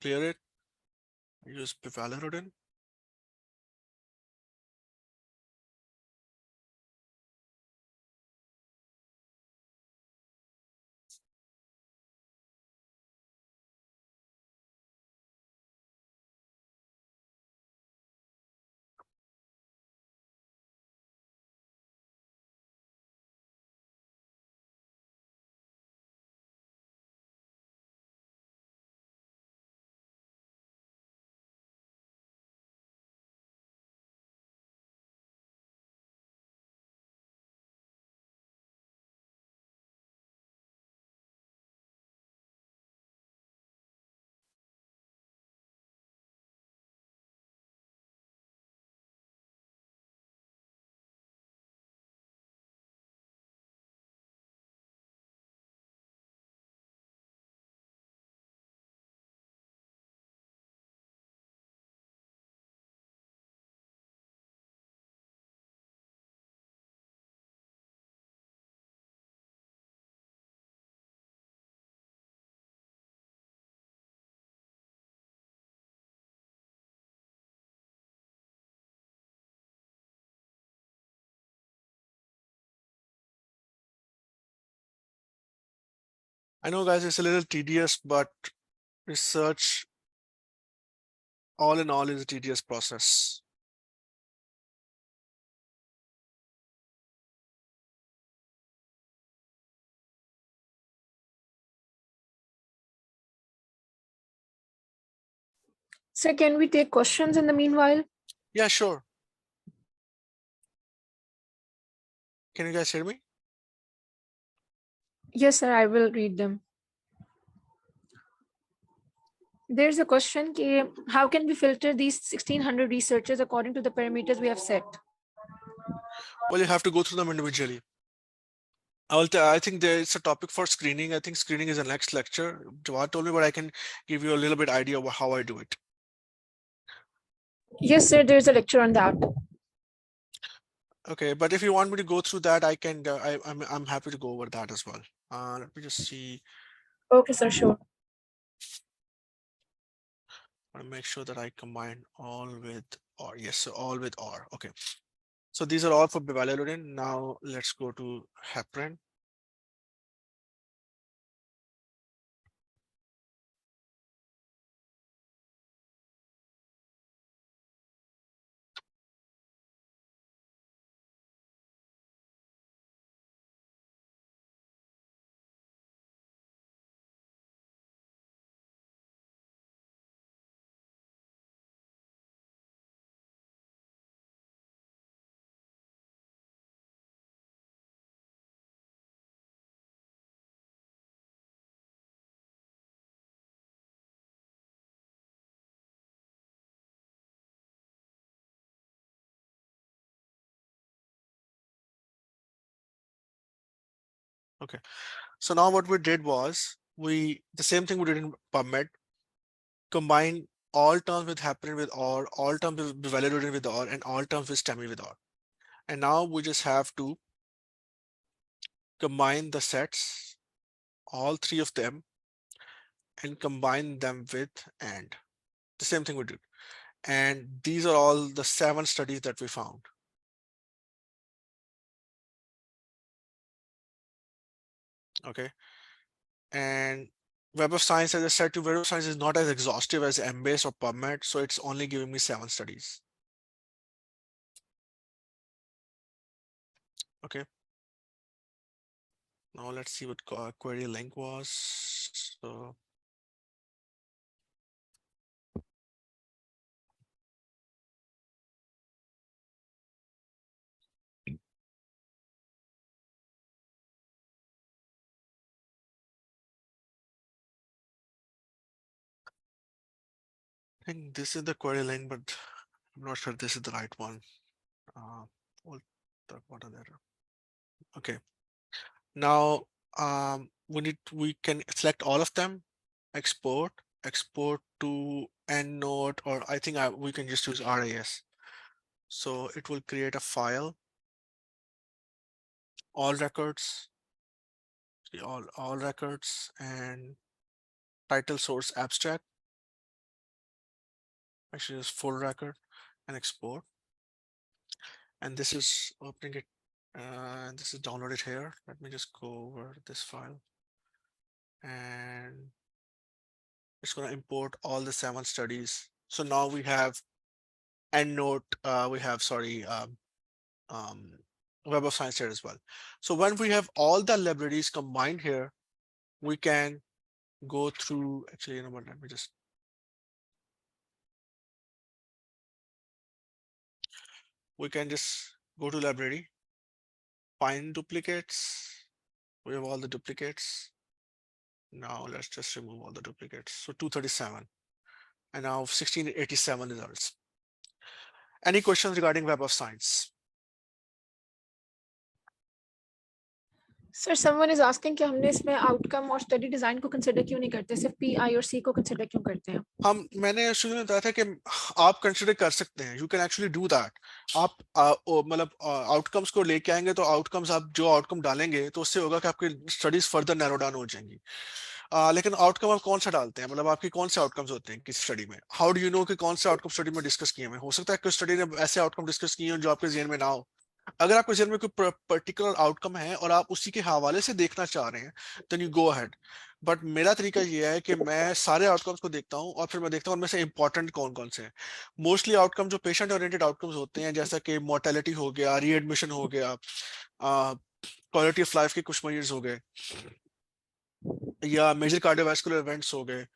Clear it. use Bivalirudin. I know, guys, it's a little tedious, but research all in all is a tedious process. Sir, can we take questions in the meanwhile? Yeah, sure. Can you guys hear me? Yes, sir, I will read them. There's a question, how can we filter these 1600 researchers according to the parameters we have set? Well, you have to go through them individually. I think there is a topic for screening. I think screening is the next lecture. Jawad told me, but I can give you a little bit idea of how I do it. Yes, sir, there's a lecture on that. Okay, but if you want me to go through that, I can. I'm happy to go over that as well. Let me just see. Okay, sir, sure. I want to make sure that I combine all with or. Yes, so all with or. Okay. So these are all for Bivalirudin. Now let's go to heparin. Okay. So now what we did was the same thing we did in PubMed, combine all terms with heparin with or, all terms with Bivalirudin with or, and all terms with STEMI with or. And now we just have to combine the sets, all three of them, and combine them with and. The same thing we did. And these are all the 7 studies that we found. Okay. And Web of Science, as I said to Web of Science, is not as exhaustive as Embase or PubMed, so it's only giving me 7 studies. Okay. Now let's see what query link was. So I think this is the query link, but I'm not sure this is the right one. What are there? Okay. Now we can select all of them, export to EndNote, or I think we can just use RAS. So it will create a file, all records, all records, and title source abstract. actually just full record and export. And this is opening it, and this is downloaded here. Let me just go over this file, and it's going to import all the 7 studies. So now we have EndNote, we have, sorry, Web of Science here as well. So when we have all the libraries combined here, we can go through, actually, you know what, let me just, we can just go to library, find duplicates. We have all the duplicates. Now let's just remove all the duplicates. So 237, and now 1687 results. Any questions regarding Web of Science? Sir someone is asking कि हमने इसमें outcome और study design को consider क्यों नहीं करते, सिर्फ P I और सी को कंसीडर क्यों करते हैं? मैंने शुरू में बताया था कि आप कंसिडर कर सकते हैं, you can actually do that. आप मतलब आउटकम्स को लेके आएंगे तो आउटकम्स, आप जो आउटकम डालेंगे तो उससे होगा कि आपकी स्टडीज फर्दर नैरो डाउन हो जाएंगी। लेकिन आउटकम आप कौन सा डालते हैं, मतलब आपके कौन से आउटकम्स होते हैं किसी स्टडी में? हाउ डू यू नो कि कौन से आउटकम स्टडी में डिस्कस किए हैं? हो सकता है कि स्टडी ने ऐसे आउटकम डिस्कस किए हो जो आपके जेहन में ना हो। अगर आपके जेहन में कोई पर्टिकुलर आउटकम है और आप उसी के हवाले से देखना चाह रहे हैं, then you go ahead. But मेरा तरीका ये है कि मैं सारे आउटकम्स को देखता हूँ और फिर मैं देखता हूँ उनमें से इंपॉर्टेंट कौन कौन से हैं। मोस्टली आउटकम जो पेशेंट ओरिएंटेड आउटकम्स होते हैं, जैसा कि मोर्टेलिटी हो गया, रीएडमिशन हो गया, क्वालिटी ऑफ लाइफ के कुछ मेजर्स हो गए, या मेजर कार्डियोवैस्कुलर इवेंट्स हो गए,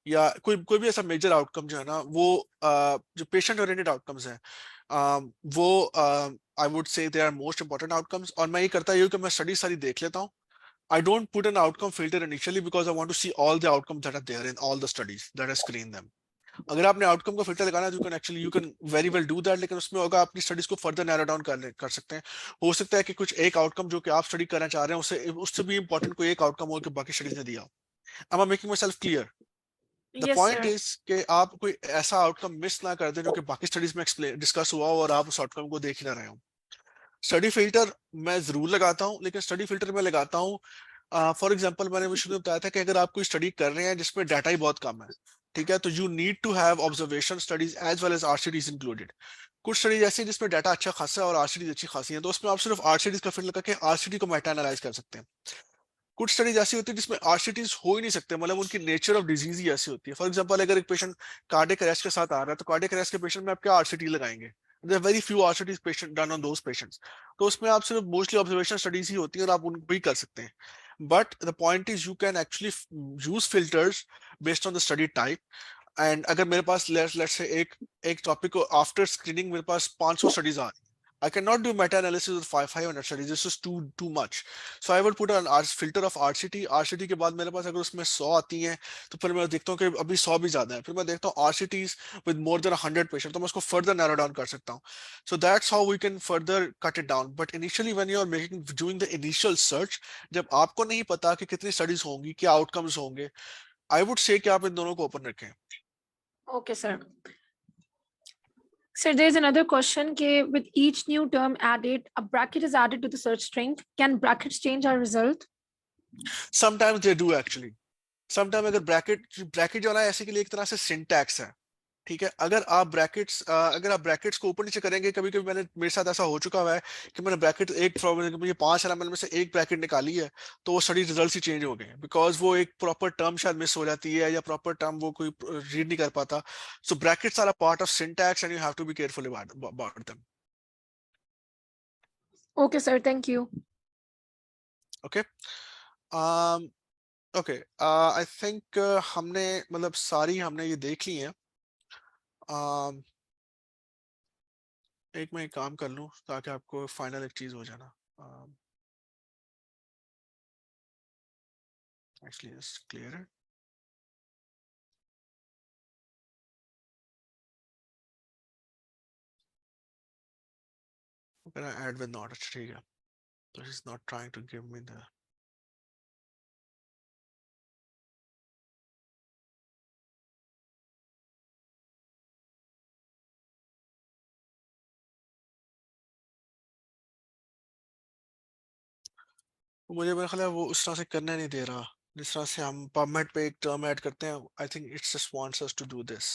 या कोई भी ऐसा मेजर आउटकम जो है ना, वो जो पेशेंट ओरिएंटेड आउटकम्स हैं, वो I would say they are most important outcomes. और मैं ये करता हूँ कि मैं स्टडी सारी देख लेता हूँ। I don't put an outcome filter initially because I want to see all the outcomes that are there in all the studies that I screen them. अगर आपने आउटकम का फिल्टर लगाना है, you can very well do that, लेकिन उसमें होगा अपनी studies को फर्दर नैरो डाउन कर सकते हैं। हो सकता है कि कुछ एक आउटकम जो कि आप स्टडी करना चाह रहे हैं उससे भी इंपॉर्टेंट कोई एक आउटकम हो कि बाकी स्टडीज ने दिया हो। Am I making myself clear? The Yes, point sir. is कि आप कोई ऐसा आउटकम मिस ना कर दें जो कि बाकी स्टडीज में डिस्कस हुआ हो और आप उस आउटकम को देख ही ना रहे हो। स्टडी फिल्टर मैं जरूर लगाता हूँ, लेकिन स्टडी फिल्टर में लगाता हूँ, फॉर एग्जाम्पल मैंने शुरू में बताया था कि अगर आप कोई स्टडी कर रहे हैं जिसमें डाटा ही बहुत कम है, ठीक है, तो you need to have observation studies as well as RCTs included. कुछ स्टडीज ऐसी जिसमें डाटा अच्छा खासा है और आरसीडीज अच्छी खासी है, तो उसमें आप सिर्फ आरसीडीज का फिल्टर लगा के आरसीडी को मेटा एनालाइज कर सकते हैं। कुछ स्टडीज ऐसी होती है जिसमें आरसीटीज हो ही नहीं सकते, मतलब उनकी नेचर ऑफ डिजीज ही ऐसी होती है। फॉर एग्जांपल अगर एक पेशेंट कार्डियक अरेस्ट के साथ आ रहा है, तो कार्डियक अरेस्ट के पेशेंट में आप क्या आरसीटी लगाएंगे? There are very few RCTs patient done on those patients. तो उसमें आप सिर्फ मोस्टली ऑब्जर्वेशन स्टडीज ही होती है और आप उनको ही कर सकते हैं। But the point is you can actually use filters based on the study type. And अगर मेरे पास लेट्स से एक टॉपिक को आफ्टर स्क्रीनिंग मेरे पास 500 स्टडीज आ रही, I cannot do meta-analysis with 500 studies. This is too much. So I will put an filter of RCT. RCT के बाद मेरे पास अगर उसमें 100 आती हैं, तो फिर मैं देखता हूँ कि अभी 100 भी ज्यादा है, फिर मैं देखता हूँ RCTs with more than 100 patients, तो मैं उसको further narrow down कर सकता हूँ। So that's how we can further cut it down. But initially when you are doing the initial search, जब आपको नहीं पता कि कितनी studies होंगी, क्या outcomes होंगे, I would say कि आप इन दोनों को open रखें। Okay, sir. Sir, there is another question. With each new term added, a bracket is added to the search string. Can brackets change our result? Sometimes they do actually. Sometimes अगर bracket जो है ना, ऐसे के लिए एक तरह से सिंटैक्स है, ठीक है। अगर आप ब्रैकेट्स को ऊपर नीचे करेंगे, कभी कभी मेरे साथ ऐसा हो चुका हुआ है कि मैंने ब्रैकेट मुझे 5 एलिमेंट में से एक ब्रैकेट निकाली है, तो वो स्टडी रिजल्ट्स ही चेंज हो गए, बिकॉज वो एक प्रॉपर टर्म शायद मिस हो जाती है या प्रॉपर टर्म वो कोई रीड नहीं कर पाता। So brackets are a part of syntax and you have to be careful about them. Okay, sir. Thank you. Okay okay, I think हमने मतलब सारी हमने ये देख ली है। एक मैं एक काम कर लूं ताकि आपको फाइनल एक चीज हो जाना। Actually, just clear it. I'm gonna add with not a trigger. So he's not trying to give me the. मुझे मेरा ख्याल है वो उस तरह से करने नहीं दे रहा जिस तरह से हम पबमेट पे एक टर्म ऐड करते हैं। I think it's just wants us to do this.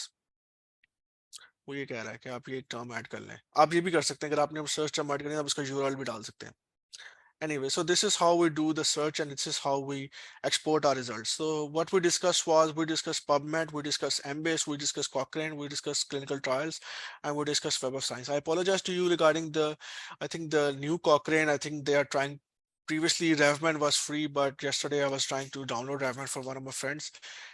वो ये कह रहा है कि आप ये टर्म ऐड कर लें। आप ये भी कर सकते हैं, अगर आपने सर्च टर्म ऐड करनी है आप उसका URL भी डाल सकते हैं। Anyway, so this is how we do the search and this is how we export our results. So what we discussed was, we discussed PubMed, we discussed Embase, we discussed Cochrane, we discussed clinical trials, and we discussed Web of Science. I apologize to you regarding I think the new Cochrane, I think they are trying, previously RevMed was free, but yesterday I was trying to download RevMed for one of my friends.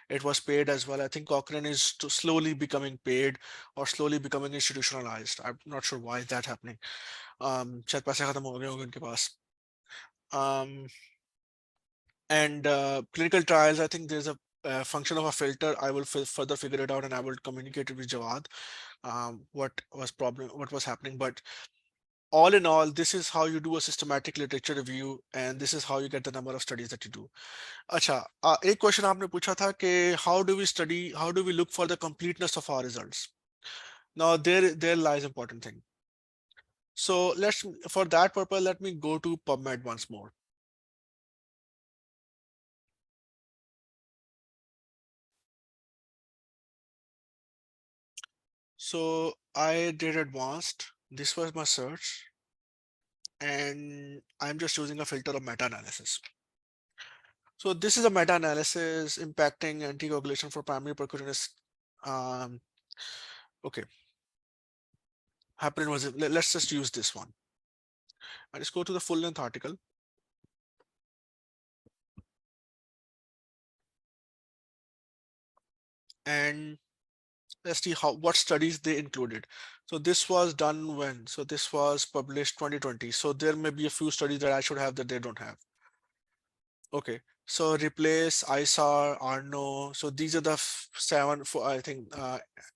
It was paid as well. I think Cochrane is slowly becoming paid or slowly becoming institutionalized. I'm not sure why that happening. शायद पैसे खत्म हो गए होंगे उनके पास. And clinical trials, I think there's a function of a filter. I will further figure it out and I will communicate it with Jawad, what was happening. But all in all, this is how you do a systematic literature review, and this is how you get the number of studies that you do. अच्छा, एक question आपने पूछा था कि how do we look for the completeness of our results? Now there lies important thing. So for that purpose, let me go to PubMed once more. So I did advanced. This was my search, and I'm just using a filter of meta-analysis. So this is a meta-analysis impacting anticoagulation for primary percutaneous. Okay. Heparin was, let's just use this one. And let's go to the full-length article. And let's see what studies they included. So this was done when? So this was published 2020. So there may be a few studies that I should have that they don't have. Okay, so replace ISAR, Arno. So these are the 7 I think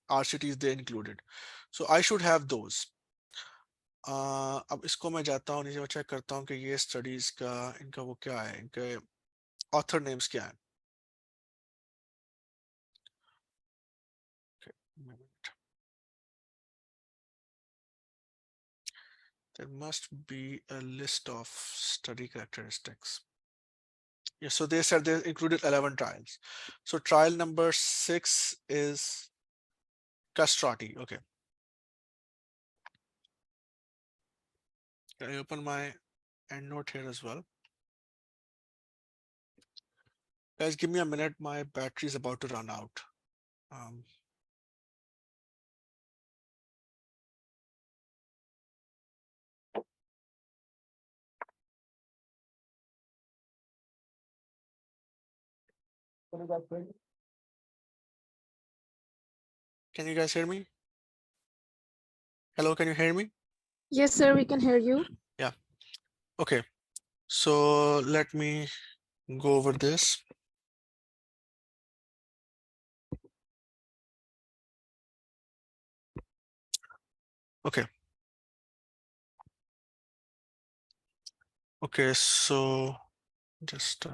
RCTs they included. So I should have those. अब इसको मैं जाता हूँ, नीचे check करता हूँ कि ये स्टडीज का इनका वो क्या है, इनके ऑथर नेम्स क्या है. There must be a list of study characteristics. Yeah, so they said they included 11 trials. So trial number 6 is castrati. Okay. Can I open my EndNote here as well? Guys, give me a minute. My battery is about to run out. Can you guys hear me? Hello, can you hear me? Yes, sir, we can hear you. Yeah. Okay. So let me go over this. Okay. Okay, so just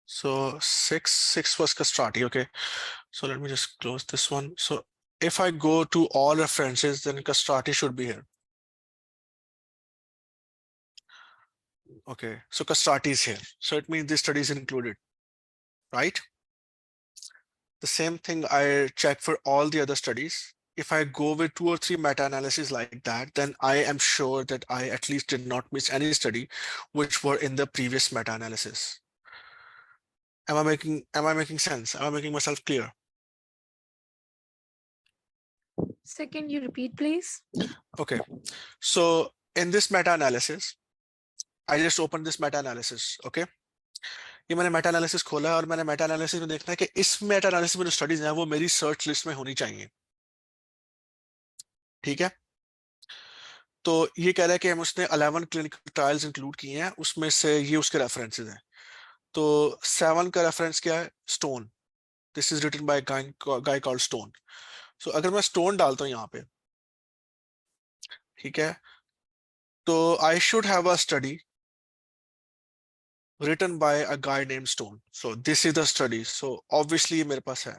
so six was castrati. Okay, so let me just close this one. So if I go to all references, then castrati should be here. Okay, so castrati is here. So it means this study is included, right? The same thing I check for all the other studies. If I go with 2 or 3 meta-analyses like that, then I am sure that I at least did not miss any study which were in the previous meta-analysis. Am I making sense? Am I making myself clear? Sir, can you repeat, please? Okay, so in this meta-analysis, I just opened this meta-analysis. Okay, ये मैंने Meta analysis खोला है और मैंने Meta analysis में देखना है कि इस मेटा एनालिसिस में जो स्टडीज हैं वो मेरी सर्च लिस्ट में होनी चाहिए. ठीक है, तो ये कह रहा है कि हम उसने 11 क्लिनिकल ट्रायल्स इंक्लूड किए हैं, उसमें से ये उसके रेफरेंसेस हैं. तो 7 का रेफरेंस क्या है? Stone. This is written by guy called Stone. So अगर मैं स्टोन डालता हूं यहाँ पे, ठीक है, तो I should have a study written by a guy named Stone. So this is the study. So obviously मेरे पास है.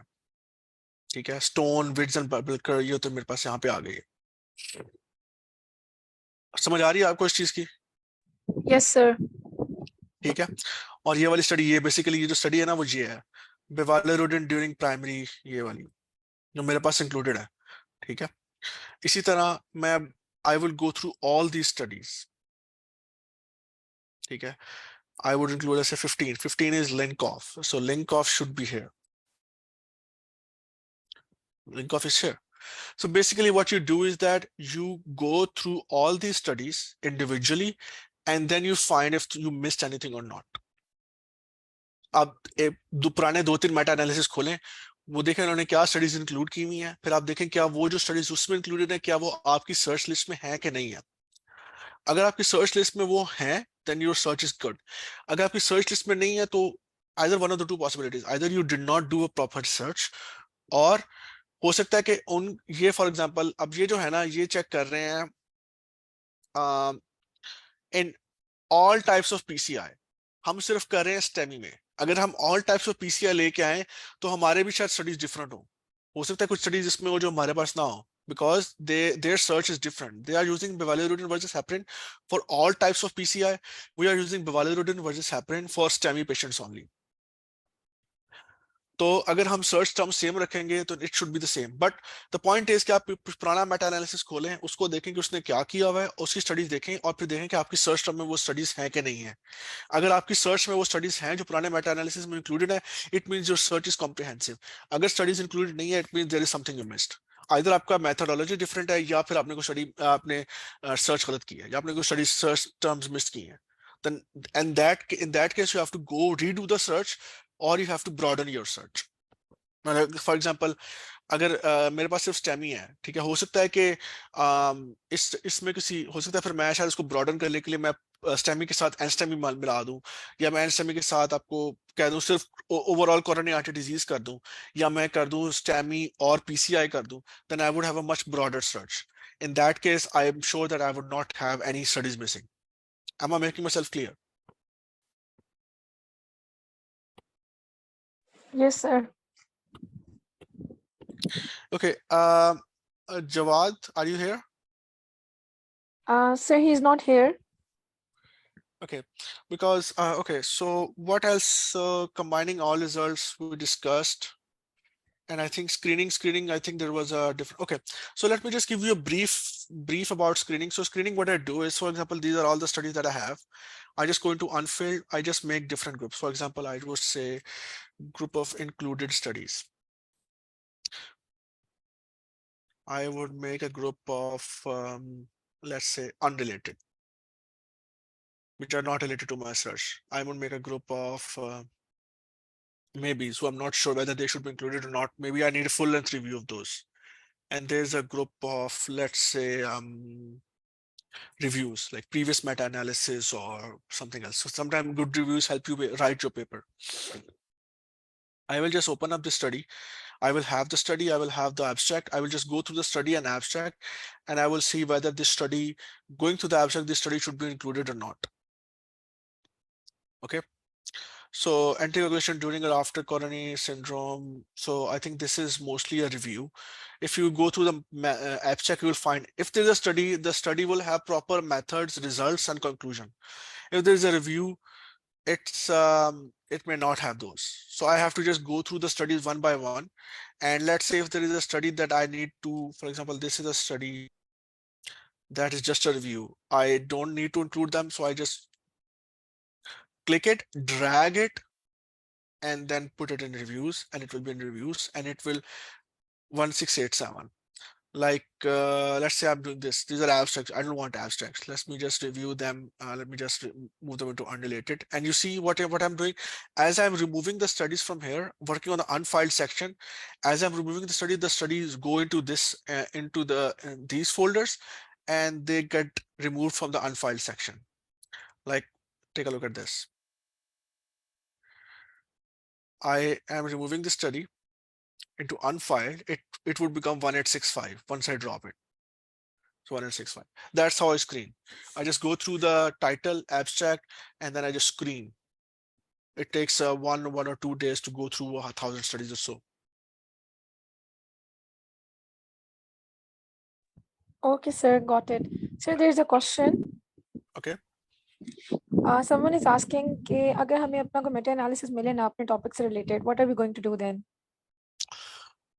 ठीक है, Stone, Witts and Burbelker, ये तो मेरे पास यहाँ पे आ गई है. समझ आ रही है आपको इस चीज की? Yes, sir. ठीक है, और ये वाली स्टडी, ये बेसिकली ये जो स्टडी है ना वो ये है. बिवालिरुडिन ड्यूरिंग प्राइमरी, ये वाली जो मेरे पास इंक्लूडेड है, ठीक है। इसी तरह मैं I will go through all the studies, ठीक है। I would include as a 15. 15 is Linkoff. So Linkoff should be here. Linkoff is here. So basically what you do is that you go through all these studies individually and then you find if you missed anything or not. अब पुराने 2-3 Meta analysis खोलें, वो देखें उन्होंने क्या studies include की हुई हैं, फिर आप देखें क्या वो जो स्टडीज उसमें इंक्लूडेड है क्या वो आपकी सर्च लिस्ट में है कि नहीं है। अगर आपकी सर्च लिस्ट में वो है then your search is good. अगर आपकी सर्च लिस्ट में नहीं है तो either one of the two possibilities, either you did not do a proper search और हो सकता है कि उन ये फॉर एग्जांपल अब ये जो है ना ये चेक कर रहे हैं in all types of PCI, हम सिर्फ कर रहे हैं STEMI में। अगर हम ऑल टाइप्स ऑफ पीसीआई लेके आए तो हमारे भी शायद स्टडीज डिफरेंट हो सकता है कुछ स्टडीज इसमें हो जो हमारे पास ना हो, because their search is different. They are using bivalirudin versus heparin for all types of PCI. We are using bivalirudin versus heparin for STEMI patients only. तो अगर हम सर्च टर्म सेम रखेंगे तो it should be the same, but the point is कि आप पुराना Meta analysis खोलें, उसको देखें कि उसने क्या किया हुआ है, उसकी स्टडीज देखें और फिर देखें कि आपकी सर्च टर्म में वो स्टडीज हैं कि नहीं है। अगर आपकी सर्च में वो स्टडीज हैं जो पुराने मेटा एनालिसिस में इंक्लूडेड है, it means your search is comprehensive. अगर स्टडीज इंक्लूडेड नहीं है, it means there is something you missed. Either आपका मेथोडोलॉजी डिफरेंट है या फिर आपने कोई स्टडी आपने सर्च गलत की है या आपने कोई स्टडी सर्च टर्म्स मिस की हैं। then in that case you have to go redo the search or you have to broaden your search. For example अगर मेरे पास सिर्फ STEMI है, ठीक है, हो सकता है कि इसमें किसी हो सकता है फिर मैं शायद इसको ब्रॉडन करने के लिए मैं STEMI के साथ NSTEMI मिला दूं या मैं NSTEMI के साथ आपको कह दूं सिर्फ ओवरऑल कोरोनरी आर्टरी डिजीज कर दूं या मैं कर दूं STEMI और PCI कर दूं, then I would have a much broader search. In that case, I am sure that I would not have any studies missing. Am I making myself clear? Yes, sir. Okay, Jawad, are you here? Sir, he's not here. Okay, because okay, so what else? Combining all results we discussed, and I think screening. I think there was a different. Okay, so let me just give you a brief about screening. So screening, what I do is, for example, these are all the studies that I have. I just go into unfilled. I just make different groups. For example, I would say group of included studies. I would make a group of let's say unrelated, which are not related to my search. I would make a group of maybe, so I'm not sure whether they should be included or not. Maybe I need a full length review of those. And there's a group of, let's say, reviews like previous meta-analysis or something else. So sometimes good reviews help you write your paper. I will just open up the study. I will have the study, I will have the abstract. I will just go through the study and abstract, and I will see whether this study, going through the abstract, this study should be included or not. Okay. So anticoagulation during or after coronary syndrome. So I think this is mostly a review. If you go through the abstract, you will find if there's a study, the study will have proper methods, results, and conclusion. If there's a review, it may not have those. So I have to just go through the studies one by one. And let's say if there is a study that I need to, for example, this is a study that is just a review. I don't need to include them. So I just click it, drag it, and then put it in reviews, and it will be in reviews, and it will 1687. Like let's say I'm doing this. These are abstracts. I don't want abstracts. Let me just review them. Let me just move them into unrelated. And you see what I'm doing as I'm removing the studies from here, working on the unfiled section. As I'm removing the studies go into this into the these folders, and they get removed from the unfiled section. Like take a look at this. I am removing the study into unfiled. It would become 1865 once I drop it. So 1865. That's how I screen. I just go through the title, abstract, and then I just screen. It takes one or 2 days to go through 1,000 studies or so. Okay, sir, got it. Sir, there's a question. Okay. Someone is asking कि अगर हमें अपना कोई Meta analysis मिले ना अपने topic से related, what are we going to do then?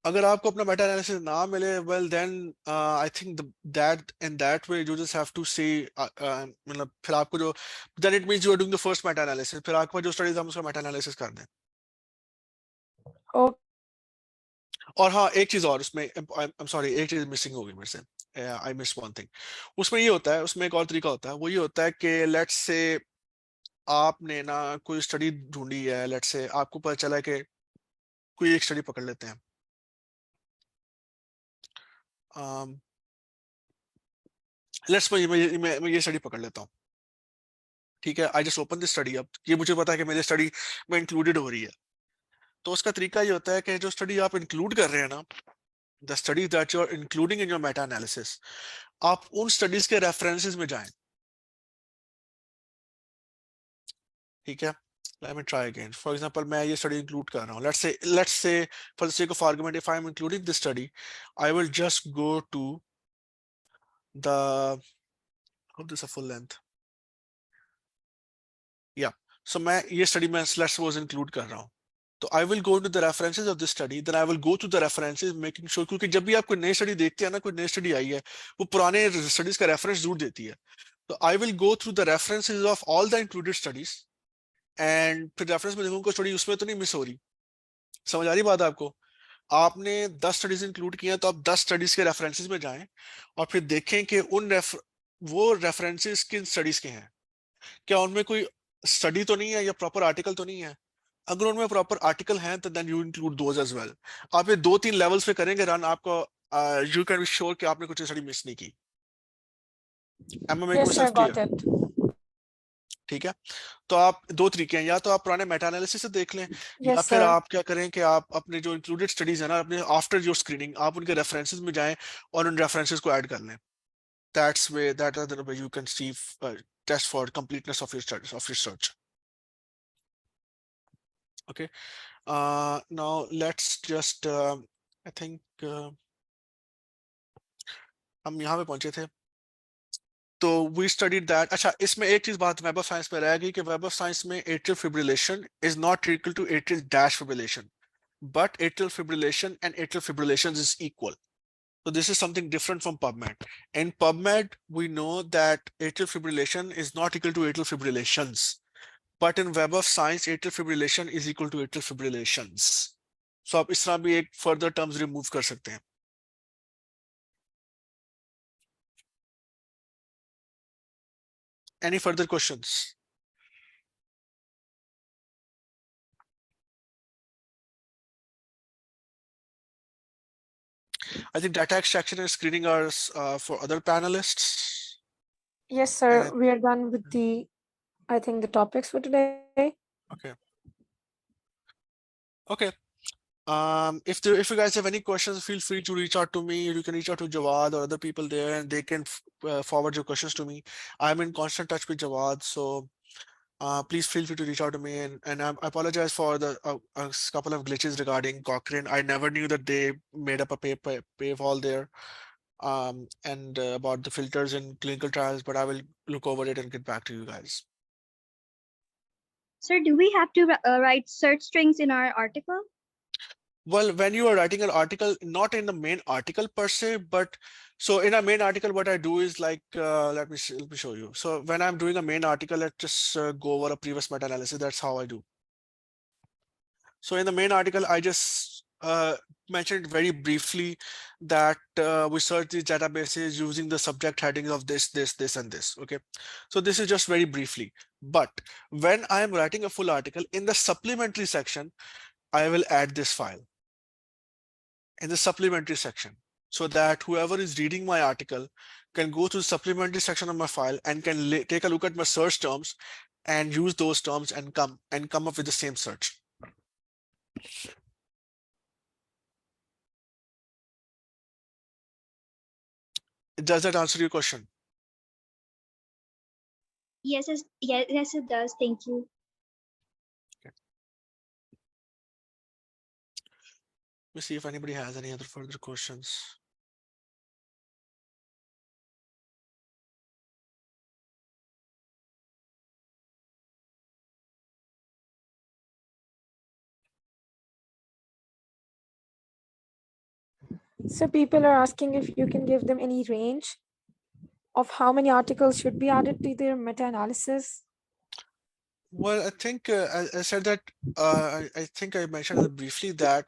अगर आपको अपना मेटा एनालिसिस ना मिले, well then I think that in that way you just have to say मतलब फिर आपको जो then it means you are doing the first meta analysis, फिर आपके पास जो स्टडीज हम उसका मेटा एनालिसिस कर दें। Okay. और हाँ, एक चीज और उसमें I'm sorry, एक चीज मिसिंग हो गई मेरे से, I missed one thing। उसमें ये होता है, उसमें एक और तरीका होता है, वो ये होता है कि लेट्स से आपने ना कोई स्टडी ढूंढी है, लेट्स से आपको पता चला कि कोई एक स्टडी पकड़ लेते हैं, लेट्स मैं ये स्टडी पकड़ लेता हूँ, ठीक है। I just open this study, अब ये मुझे पता है कि मेरी स्टडी में इंक्लूडेड हो रही है। तो उसका तरीका ये होता है कि जो स्टडी आप इंक्लूड कर रहे हैं ना, the study that you are including in your meta analysis, आप उन स्टडीज के रेफरेंसेस में जाएं, ठीक है। Let me try again. For example, मैं ये study include कर रहा हूँ. Let's say, for the sake of argument, if I'm including this study, I will just go to the. Hope this is a full length. Yeah. So मैं ये study में let's suppose include कर रहा हूँ. तो I will go to the references of this study. Then I will go to the references, making sure, क्योंकि जब भी आप कोई नई study देखते हैं ना, कोई नई study आई है, वो पुराने studies का reference जरूर देती है. तो I will go through the references of all the included studies. And फिर रेफरेंस में देखूंगा स्टडी उसमें तो नहीं मिस हो रही। समझ आ रही बात आपको? आपने 10 स्टडीज इंक्लूड किए हैं, तो आप 10 स्टडीज के रेफरेंसेस में जाएं और फिर देखें कि वो रेफरेंसेस किन स्टडीज के हैं, क्या उनमें कोई स्टडी तो नहीं है या प्रॉपर आर्टिकल तो नहीं है। अगर उनमें प्रॉपर आर्टिकल हैं तो then you include those as well. आप ये 2-3 लेवल्स पे करेंगे रन, आपको यू कैन बी श्योर कि आपने कुछ स्टडी मिस नहीं की। Am I making Yes, sir, myself got clear? it. ठीक है। तो आप 2 तरीके हैं, या तो आप पुराने मेटा एनालिसिस से देख लें, या Yes, फिर sir. आप क्या करें कि आप अपने जो इंक्लूडेड स्टडीज है ना, अपने आफ्टर योर स्क्रीनिंग आप उनके रेफरेंसेस में जाएं और उन रेफरेंसेस को ऐड कर लें। that is the way you can see test for completeness of your studies, of research. Okay, now let's just I think हम यहाँ पे पहुंचे थे, तो वी स्टडीड दैट। अच्छा, इसमें एक चीज बात वेब ऑफ साइंस में रह गई कि वेब ऑफ साइंस में atrial fibrillation is not equal to atrial dash fibrillation, but atrial fibrillation and atrial fibrillation is equal. So this is something different from PubMed. In PubMed, we know that atrial fibrillation is not equal to atrial fibrillations, but in Web of Science, atrial fibrillation is equal to atrial fibrillations. So आप इस तरह भी एक further terms remove कर सकते हैं। Any further questions? I think data extraction and screening are for other panelists. Yes, sir. And We are done with I think the topics for today. okay. Okay. If you guys have any questions, feel free to reach out to me. You can reach out to Jawad or other people there, and they can forward your questions to me. I'm in constant touch with Jawad, so please feel free to reach out to me. And I apologize for the a couple of glitches regarding Cochrane. I never knew that they made up a paywall there, and about the filters in clinical trials. But I will look over it and get back to you guys. Sir, do we have to write search strings in our article? Well, when you are writing an article, not in the main article per se, but so in a main article, what I do is like, let me show you. So when I'm doing a main article, let's just go over a previous meta-analysis. That's how I do. So in the main article, I just mentioned very briefly that we search these databases using the subject headings of this, and this. Okay. So this is just very briefly. But when I am writing a full article, in the supplementary section, I will add this file in the supplementary section, so that whoever is reading my article can go to the supplementary section of my file and can take a look at my search terms and use those terms and come up with the same search. Does that answer your question? Yes, yes, it does. Thank you. Okay. Let me see if anybody has any other further questions. So people are asking if you can give them any range of how many articles should be added to their meta-analysis. Well, I think I said that I think I mentioned it briefly that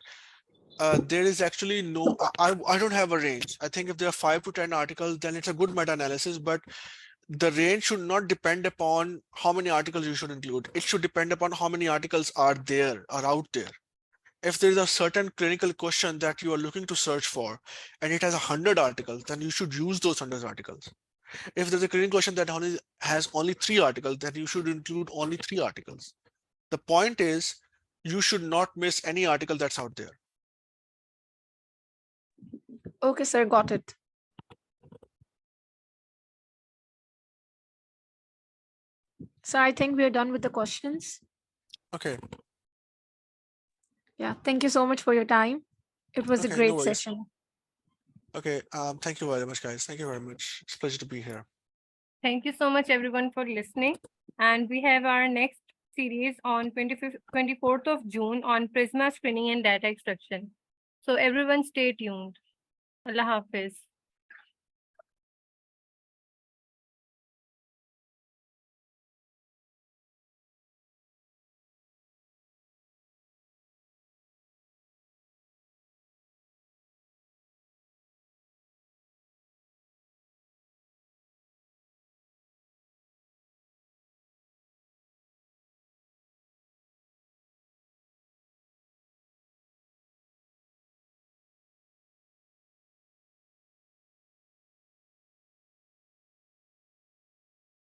there is actually no I don't have a range. I think if there are 5 to 10 articles, then it's a good meta-analysis, but the range should not depend upon how many articles you should include. It should depend upon how many articles are out there. If there is a certain clinical question that you are looking to search for and it has 100 articles, then you should use those 100 articles. If there's a clinical question that has only 3 articles, then you should include only 3 articles. The point is, you should not miss any article that's out there. Okay, sir, got it. So I think we are done with the questions. Okay. Yeah, thank you so much for your time. It was a Okay, no great worries. session. Okay. Thank you very much, guys. Thank you very much. It's a pleasure to be here. Thank you so much, everyone, for listening. And we have our next series on 24th of June on Prisma screening and data extraction. So everyone stay tuned. Allah Hafiz.